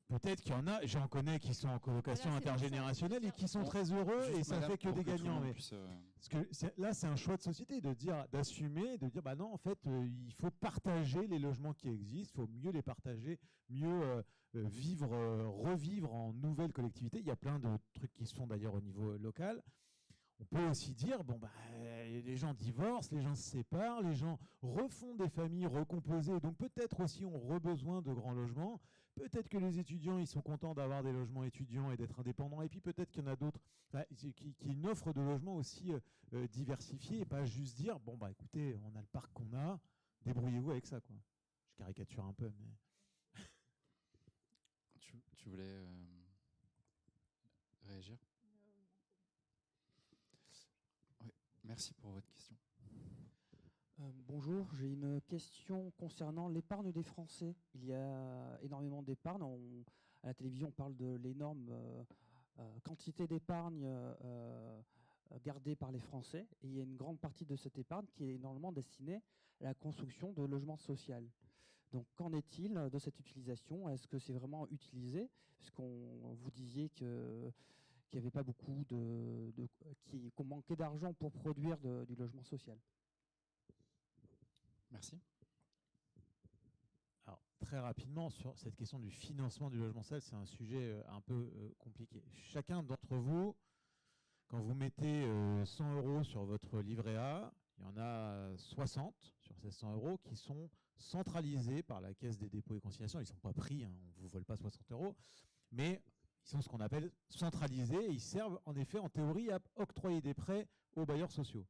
peut-être qu'il y en a, j'en connais qui sont en colocation intergénérationnelle et qui sont très heureux et ça fait que des gagnants. Parce que là, c'est un choix de société de dire, d'assumer, de dire, non, en fait, il faut partager les logements qui existent, il faut mieux les partager, mieux revivre en nouvelles collectivités. Il y a plein de trucs qui se font d'ailleurs au niveau local. On peut aussi dire, les gens divorcent, les gens se séparent, les gens refont des familles recomposées, donc peut-être aussi ont besoin de grands logements. Peut-être que les étudiants, ils sont contents d'avoir des logements étudiants et d'être indépendants. Et puis peut-être qu'il y en a d'autres qui une offre de logement aussi diversifiée et pas juste dire, écoutez, on a le parc qu'on a, débrouillez-vous avec ça, quoi. Je caricature un peu, mais... Tu voulais réagir ? Merci pour votre question. Bonjour, j'ai une question concernant l'épargne des Français. Il y a énormément d'épargne. la télévision, on parle de l'énorme quantité d'épargne gardée par les Français. Et il y a une grande partie de cette épargne qui est normalement destinée à la construction de logements sociaux. Donc, qu'en est-il de cette utilisation? Est-ce que c'est vraiment utilisé? Puisqu'on vous disiez qu'il n'y avait pas beaucoup qu'on manquait d'argent pour produire du logement social. Merci. Alors, très rapidement, sur cette question du financement du logement social, c'est un sujet un peu compliqué. Chacun d'entre vous, quand vous mettez 100 € sur votre livret A, il y en a 60 sur ces 100 € qui sont centralisés par la Caisse des dépôts et consignations. Ils ne sont pas pris, hein, on ne vous vole pas 60 €, mais ils sont ce qu'on appelle centralisés et ils servent en effet en théorie à octroyer des prêts aux bailleurs sociaux.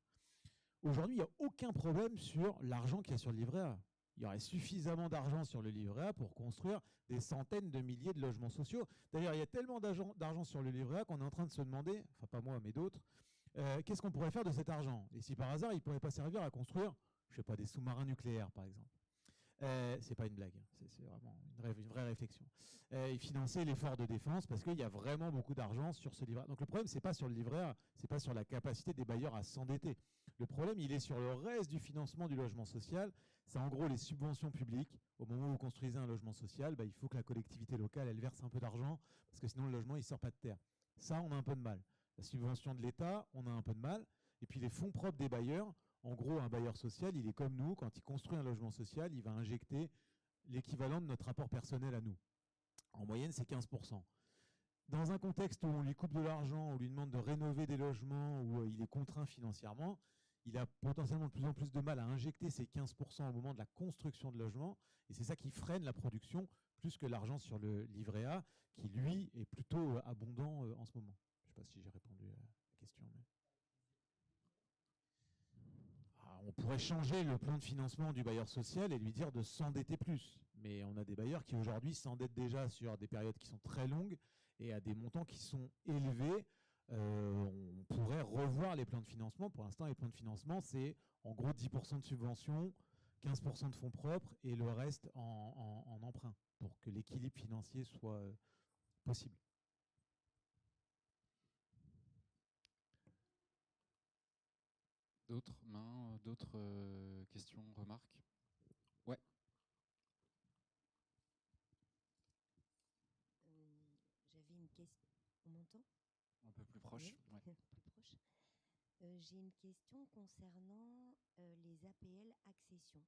Aujourd'hui, il n'y a aucun problème sur l'argent qu'il y a sur le livret A. Il y aurait suffisamment d'argent sur le livret A pour construire des centaines de milliers de logements sociaux. D'ailleurs, il y a tellement d'argent sur le livret A qu'on est en train de se demander, enfin pas moi mais d'autres, qu'est-ce qu'on pourrait faire de cet argent? Et si par hasard, il ne pourrait pas servir à construire, je ne sais pas, des sous-marins nucléaires par exemple. C'est pas une blague, hein. C'est vraiment une vraie réflexion. Et financer l'effort de défense parce qu'il y a vraiment beaucoup d'argent sur ce livret A. Donc le problème, c'est pas sur le livret A, c'est pas sur la capacité des bailleurs à s'endetter. Le problème, il est sur le reste du financement du logement social. C'est en gros les subventions publiques. Au moment où vous construisez un logement social, il faut que la collectivité locale, elle verse un peu d'argent parce que sinon le logement, il sort pas de terre. Ça, on a un peu de mal. La subvention de l'État, on a un peu de mal. Et puis les fonds propres des bailleurs, en gros, un bailleur social, il est comme nous. Quand il construit un logement social, il va injecter l'équivalent de notre rapport personnel à nous. En moyenne, c'est 15%. Dans un contexte où on lui coupe de l'argent, on lui demande de rénover des logements, où il est contraint financièrement, il a potentiellement de plus en plus de mal à injecter ces 15% au moment de la construction de logements. Et c'est ça qui freine la production plus que l'argent sur le livret A, qui, lui, est plutôt abondant en ce moment. Je ne sais pas si j'ai répondu à la question. Mais... on pourrait changer le plan de financement du bailleur social et lui dire de s'endetter plus. Mais on a des bailleurs qui aujourd'hui s'endettent déjà sur des périodes qui sont très longues et à des montants qui sont élevés. On pourrait revoir les plans de financement. Pour l'instant, les plans de financement, c'est en gros 10% de subventions, 15% de fonds propres et le reste en emprunt pour que l'équilibre financier soit possible. D'autres mains, d'autres questions, remarques? Ouais. J'avais une question. On m'entend? Un peu plus proche. Oui, ouais. plus proche. J'ai une question concernant les APL accession.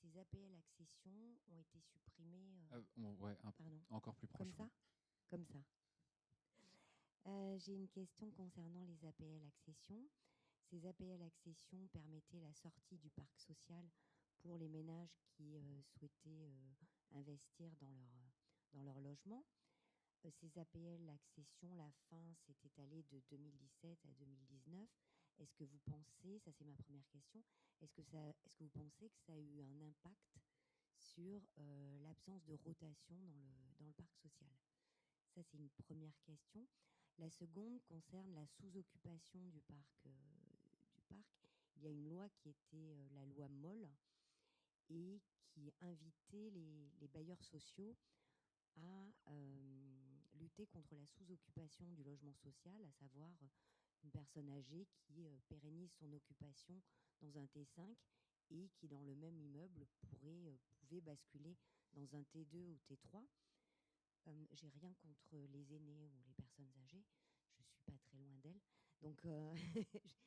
Ces APL accession ont été supprimés. Ouais, Pardon. encore plus proche. Comme ça. J'ai une question concernant les APL accession. Ces APL accession permettaient la sortie du parc social pour les ménages qui souhaitaient investir dans leur logement. Ces APL accession, la fin s'est étalée de 2017 à 2019. Est-ce que vous pensez, ça c'est ma première question, est-ce que vous pensez que ça a eu un impact sur l'absence de rotation dans le parc social? Ça c'est une première question. La seconde concerne la sous-occupation du parc. Il y a une loi qui était la loi Moll et qui invitait les bailleurs sociaux à lutter contre la sous-occupation du logement social, à savoir une personne âgée qui pérennise son occupation dans un T5 et qui, dans le même immeuble, pouvait basculer dans un T2 ou T3. J'ai rien contre les aînés ou les personnes âgées, je suis pas très loin d'elles, donc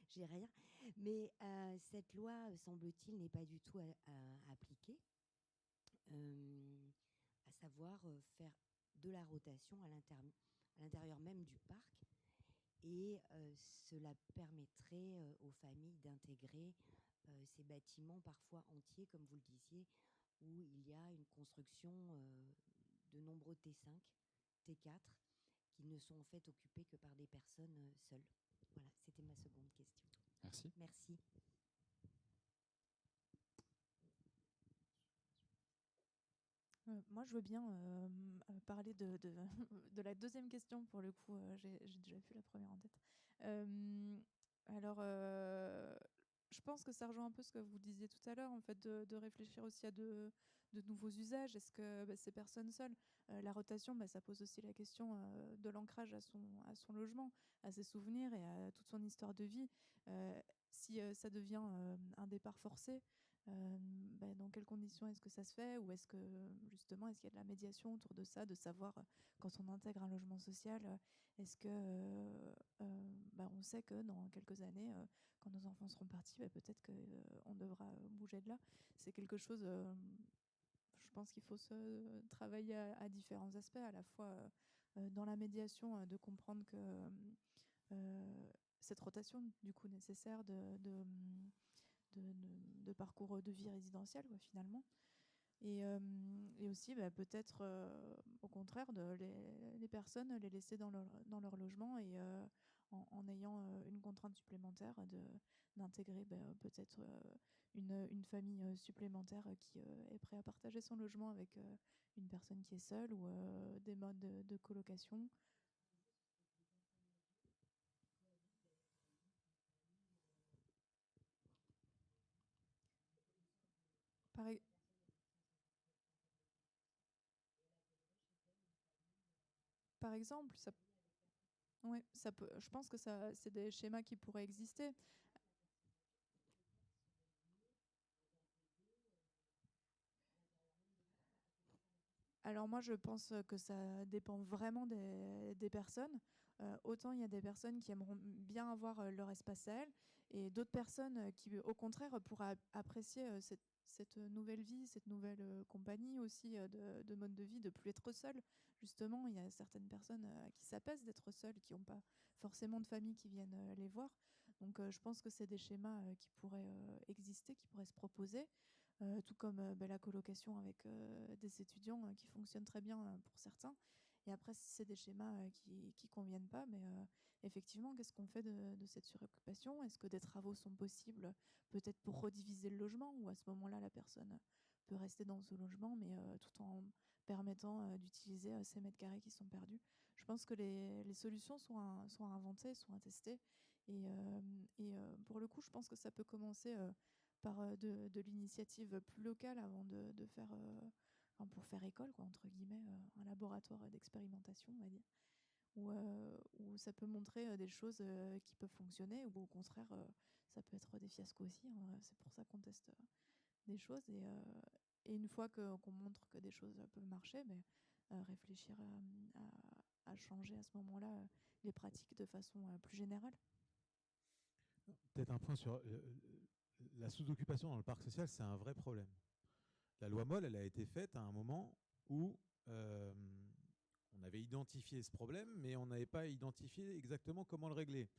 j'ai rien. Mais cette loi, semble-t-il, n'est pas du tout à appliquer, à savoir faire de la rotation à l'intérieur même du parc. Et cela permettrait aux familles d'intégrer ces bâtiments parfois entiers, comme vous le disiez, où il y a une construction de nombreux T5, T4, qui ne sont en fait occupés que par des personnes seules. Voilà, c'était ma seconde question. Merci. Merci. Moi, je veux bien parler de la deuxième question. Pour le coup, j'ai déjà vu la première en tête. Alors, je pense que ça rejoint un peu ce que vous disiez tout à l'heure, en fait, de réfléchir aussi à de nouveaux usages? Est-ce que ces personnes seules, la rotation, ça pose aussi la question de l'ancrage à son logement, à ses souvenirs et à toute son histoire de vie. Si ça devient un départ forcé, dans quelles conditions est-ce que ça se fait? Ou est-ce que justement, est-ce qu'il y a de la médiation autour de ça, de savoir quand on intègre un logement social, est-ce que on sait que dans quelques années, quand nos enfants seront partis, peut-être qu'on devra bouger de là. C'est quelque chose, je pense qu'il faut se travailler à différents aspects, à la fois dans la médiation, de comprendre que cette rotation du coup nécessaire de parcours de vie résidentielle finalement. Et aussi peut-être au contraire de les personnes les laisser dans leur logement et en ayant une contrainte supplémentaire d'intégrer peut-être une famille supplémentaire qui est prête à partager son logement avec une personne qui est seule ou des modes de colocation. Par, par exemple, ouais, ça peut, je pense que c'est des schémas qui pourraient exister. Alors moi, je pense que ça dépend vraiment des personnes. Autant il y a des personnes qui aimeront bien avoir leur espace à elles, et d'autres personnes qui, au contraire, pourraient apprécier cette nouvelle vie, cette nouvelle compagnie aussi de mode de vie, de plus être seule. Justement, il y a certaines personnes à qui ça pèse d'être seule, qui n'ont pas forcément de famille qui viennent les voir. Donc je pense que c'est des schémas qui pourraient exister, qui pourraient se proposer. Tout comme la colocation avec des étudiants qui fonctionne très bien pour certains. Et après, si c'est des schémas qui conviennent pas, mais effectivement, qu'est-ce qu'on fait de cette suroccupation? Est-ce que des travaux sont possibles, peut-être pour rediviser le logement, ou à ce moment-là, la personne peut rester dans ce logement, mais tout en permettant d'utiliser ces mètres carrés qui sont perdus? Je pense que les solutions sont à inventer, sont à tester. Et pour le coup, je pense que ça peut commencer par de l'initiative plus locale avant de faire, pour faire école, quoi, entre guillemets, un laboratoire d'expérimentation, on va dire, où ça peut montrer des choses qui peuvent fonctionner, ou au contraire, ça peut être des fiascos aussi, hein. C'est pour ça qu'on teste des choses. Et une fois qu'on montre que des choses peuvent marcher, réfléchir à changer à ce moment-là les pratiques de façon plus générale. Peut-être un point sur la sous-occupation dans le parc social, c'est un vrai problème. La loi Moll, elle a été faite à un moment où on avait identifié ce problème, mais on n'avait pas identifié exactement comment le régler.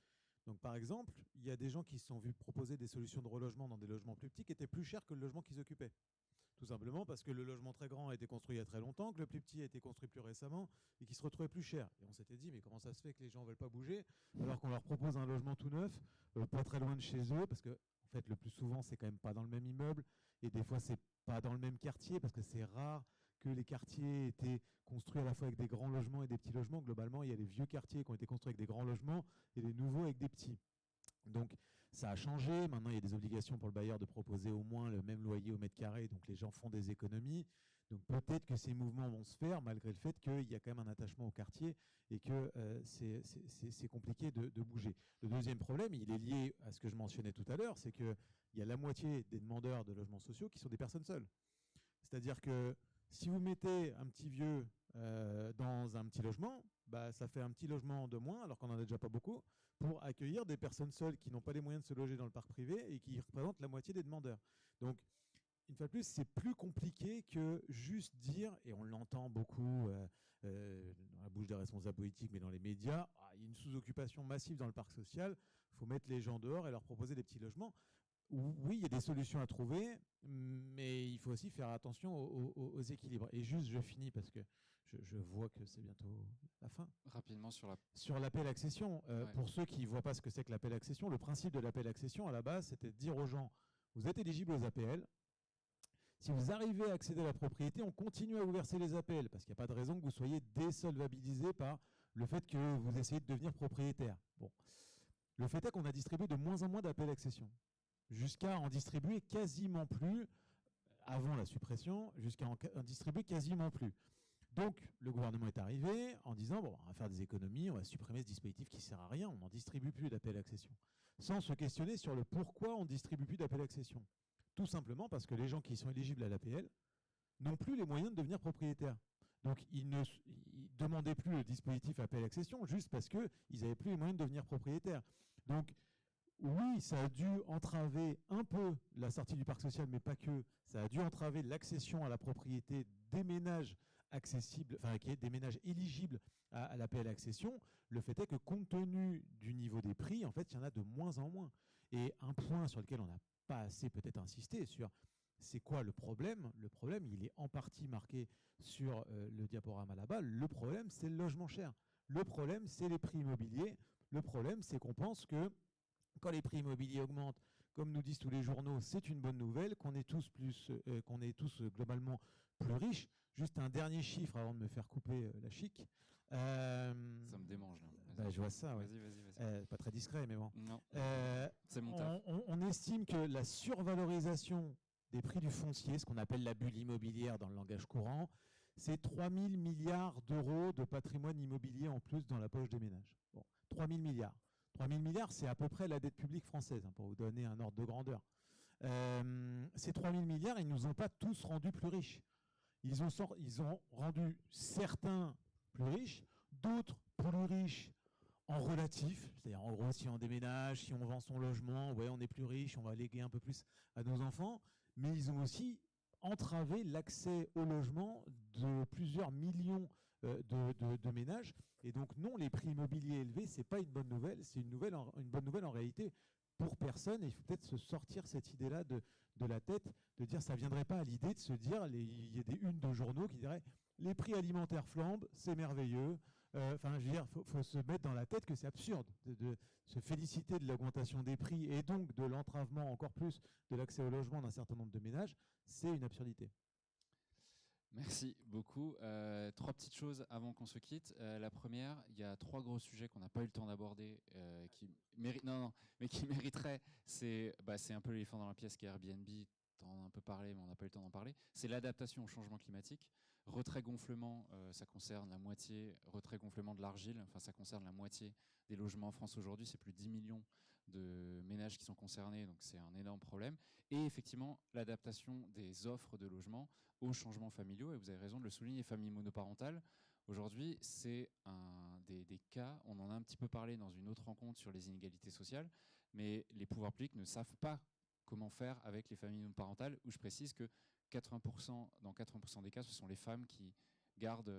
Donc, par exemple, il y a des gens qui se sont vus proposer des solutions de relogement dans des logements plus petits qui étaient plus chers que le logement qu'ils occupaient. Tout simplement parce que le logement très grand a été construit il y a très longtemps, que le plus petit a été construit plus récemment et qui se retrouvait plus cher. Et on s'était dit, mais comment ça se fait que les gens ne veulent pas bouger alors qu'on leur propose un logement tout neuf, pas très loin de chez eux, parce que en fait, le plus souvent, c'est quand même pas dans le même immeuble, et des fois, c'est pas dans le même quartier, parce que c'est rare que les quartiers étaient construits à la fois avec des grands logements et des petits logements. Globalement, il y a les vieux quartiers qui ont été construits avec des grands logements et les nouveaux avec des petits. Donc, ça a changé. Maintenant, il y a des obligations pour le bailleur de proposer au moins le même loyer au mètre carré. Donc, les gens font des économies. Donc, peut-être que ces mouvements vont se faire malgré le fait qu'il y a quand même un attachement au quartier et que c'est compliqué de bouger. Le deuxième problème, il est lié à ce que je mentionnais tout à l'heure, c'est qu'il y a la moitié des demandeurs de logements sociaux qui sont des personnes seules. C'est-à-dire que si vous mettez un petit vieux dans un petit logement, ça fait un petit logement de moins, alors qu'on n'en a déjà pas beaucoup, pour accueillir des personnes seules qui n'ont pas les moyens de se loger dans le parc privé et qui représentent la moitié des demandeurs. Donc, une fois de plus, c'est plus compliqué que juste dire, et on l'entend beaucoup dans la bouche des responsables politiques, mais dans les médias, il y a une sous-occupation massive dans le parc social, il faut mettre les gens dehors et leur proposer des petits logements. Oui, il y a des solutions à trouver, mais il faut aussi faire attention aux équilibres. Et juste, je finis parce que je vois que c'est bientôt la fin. Rapidement sur l'appel accession. Ouais. Pour ceux qui ne voient pas ce que c'est que l'appel accession, le principe de l'appel accession, à la base, c'était de dire aux gens, vous êtes éligibles aux APL. Si vous arrivez à accéder à la propriété, on continue à vous verser les APL, parce qu'il n'y a pas de raison que vous soyez désolvabilisé par le fait que vous essayez de devenir propriétaire. Bon. Le fait est qu'on a distribué de moins en moins d'appels accession, jusqu'à en distribuer quasiment plus, avant la suppression jusqu'à en distribuer quasiment plus. Donc, le gouvernement est arrivé en disant bon, on va faire des économies, on va supprimer ce dispositif qui ne sert à rien, on n'en distribue plus d'appel à accession. Sans se questionner sur le pourquoi on ne distribue plus d'appel à accession. Tout simplement parce que les gens qui sont éligibles à l'APL n'ont plus les moyens de devenir propriétaires. Donc, ils ne demandaient plus le dispositif appel à accession juste parce qu'ils n'avaient plus les moyens de devenir propriétaires. Donc, oui, ça a dû entraver un peu la sortie du parc social, mais pas que. Ça a dû entraver l'accession à la propriété des ménages accessibles, enfin, des ménages éligibles à l'APL accession. Le fait est que compte tenu du niveau des prix, en fait, il y en a de moins en moins. Et un point sur lequel on n'a pas assez peut-être insisté sur c'est quoi le problème. Le problème, il est en partie marqué sur le diaporama là-bas. Le problème, c'est le logement cher. Le problème, c'est les prix immobiliers. Le problème, c'est qu'on pense que quand les prix immobiliers augmentent, comme nous disent tous les journaux, c'est une bonne nouvelle, qu'on est tous globalement plus riches. Juste un dernier chiffre avant de me faire couper la chic. Ça me démange là. Bah, je vois ça, ouais. Vas-y. Pas très discret, mais bon. Non. C'est mon taf. On estime que la survalorisation des prix du foncier, ce qu'on appelle la bulle immobilière dans le langage courant, c'est 3 000 milliards d'euros de patrimoine immobilier en plus dans la poche des ménages. Bon, 3 000 milliards. 3 000 milliards, c'est à peu près la dette publique française, pour vous donner un ordre de grandeur. Ces 3 000 milliards, ils ne nous ont pas tous rendus plus riches. Ils ont rendu certains plus riches, d'autres plus riches en relatif. C'est-à-dire, en gros, si on déménage, si on vend son logement, ouais, on est plus riche, on va léguer un peu plus à nos enfants. Mais ils ont aussi entravé l'accès au logement de plusieurs millions de ménages. Et donc non, les prix immobiliers élevés, ce n'est pas une bonne nouvelle, c'est une bonne nouvelle en réalité pour personne. Et il faut peut-être se sortir cette idée-là de la tête, de dire ça ne viendrait pas à l'idée de se dire, il y a des unes de journaux qui diraient les prix alimentaires flambent, c'est merveilleux. Enfin, je veux dire, faut se mettre dans la tête que c'est absurde de se féliciter de l'augmentation des prix et donc de l'entravement encore plus de l'accès au logement d'un certain nombre de ménages. C'est une absurdité. Merci beaucoup. 3 petites choses avant qu'on se quitte. La première, il y a 3 gros sujets qu'on n'a pas eu le temps d'aborder mais qui mériteraient. C'est un peu l'éléphant dans la pièce qui est Airbnb. T'en as un peu parlé, mais on n'a pas eu le temps d'en parler. C'est l'adaptation au changement climatique. Retrait-gonflement, ça concerne la moitié. Retrait-gonflement de l'argile, enfin ça concerne la moitié des logements en France aujourd'hui. C'est plus de 10 millions de ménages qui sont concernés, donc c'est un énorme problème. Et effectivement, l'adaptation des offres de logement aux changements familiaux, et vous avez raison de le souligner, les familles monoparentales. Aujourd'hui, c'est un des cas, on en a un petit peu parlé dans une autre rencontre sur les inégalités sociales, mais les pouvoirs publics ne savent pas comment faire avec les familles monoparentales, où je précise que dans 80% des cas, ce sont les femmes qui gardent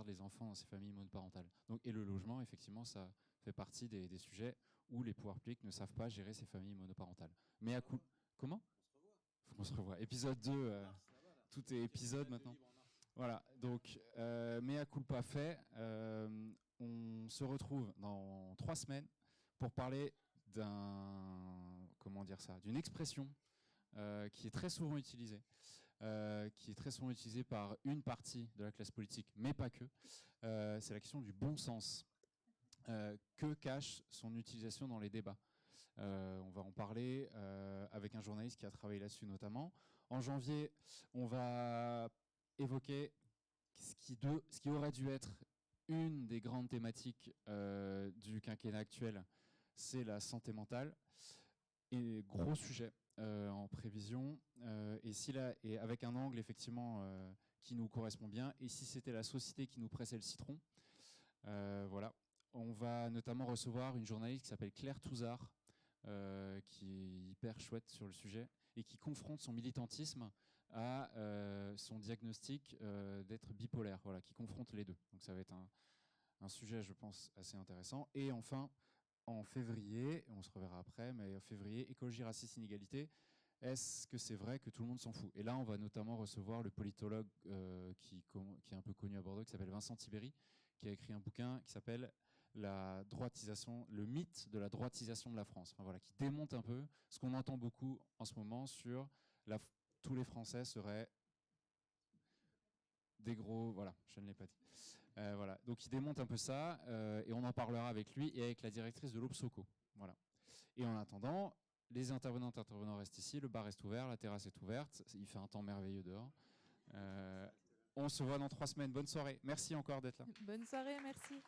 les enfants dans ces familles monoparentales. Donc, et le logement, effectivement, ça fait partie des sujets où les pouvoirs publics ne savent pas gérer ces familles monoparentales. Mais à coup... Comment ? Faut qu'on se revoie. Épisode 2, tout est épisode maintenant. Voilà, donc, mea culpa fait. On se retrouve dans 3 semaines pour parler d'une expression qui est très souvent utilisée, par une partie de la classe politique, mais pas que. C'est la question du bon sens. Que cache son utilisation dans les débats ? On va en parler avec un journaliste qui a travaillé là-dessus notamment. En janvier, on va évoquer ce qui aurait dû être une des grandes thématiques du quinquennat actuel, c'est la santé mentale. Et gros sujet en prévision. Et avec un angle effectivement qui nous correspond bien. Et si c'était la société qui nous pressait le citron, voilà. On va notamment recevoir une journaliste qui s'appelle Claire Touzard, qui est hyper chouette sur le sujet et qui confronte son militantisme à son diagnostic d'être bipolaire, voilà, qui confronte les deux. Donc ça va être un sujet, je pense, assez intéressant. Et enfin, en février, on se reverra après, mais en février, écologie, racisme, inégalité, est-ce que c'est vrai que tout le monde s'en fout ? Et là, on va notamment recevoir le politologue qui est un peu connu à Bordeaux, qui s'appelle Vincent Tibéri, qui a écrit un bouquin qui s'appelle le mythe de la droitisation de la France, enfin, voilà, qui démonte un peu ce qu'on entend beaucoup en ce moment sur tous les Français seraient des gros... Voilà, je ne l'ai pas dit. Voilà. Donc il démonte un peu ça, et on en parlera avec lui et avec la directrice de l'Obsoco. Voilà. Et en attendant, Les intervenantes et intervenants restent ici, le bar reste ouvert, la terrasse est ouverte, il fait un temps merveilleux dehors. On se voit dans 3 semaines. Bonne soirée. Merci encore d'être là. Bonne soirée, merci.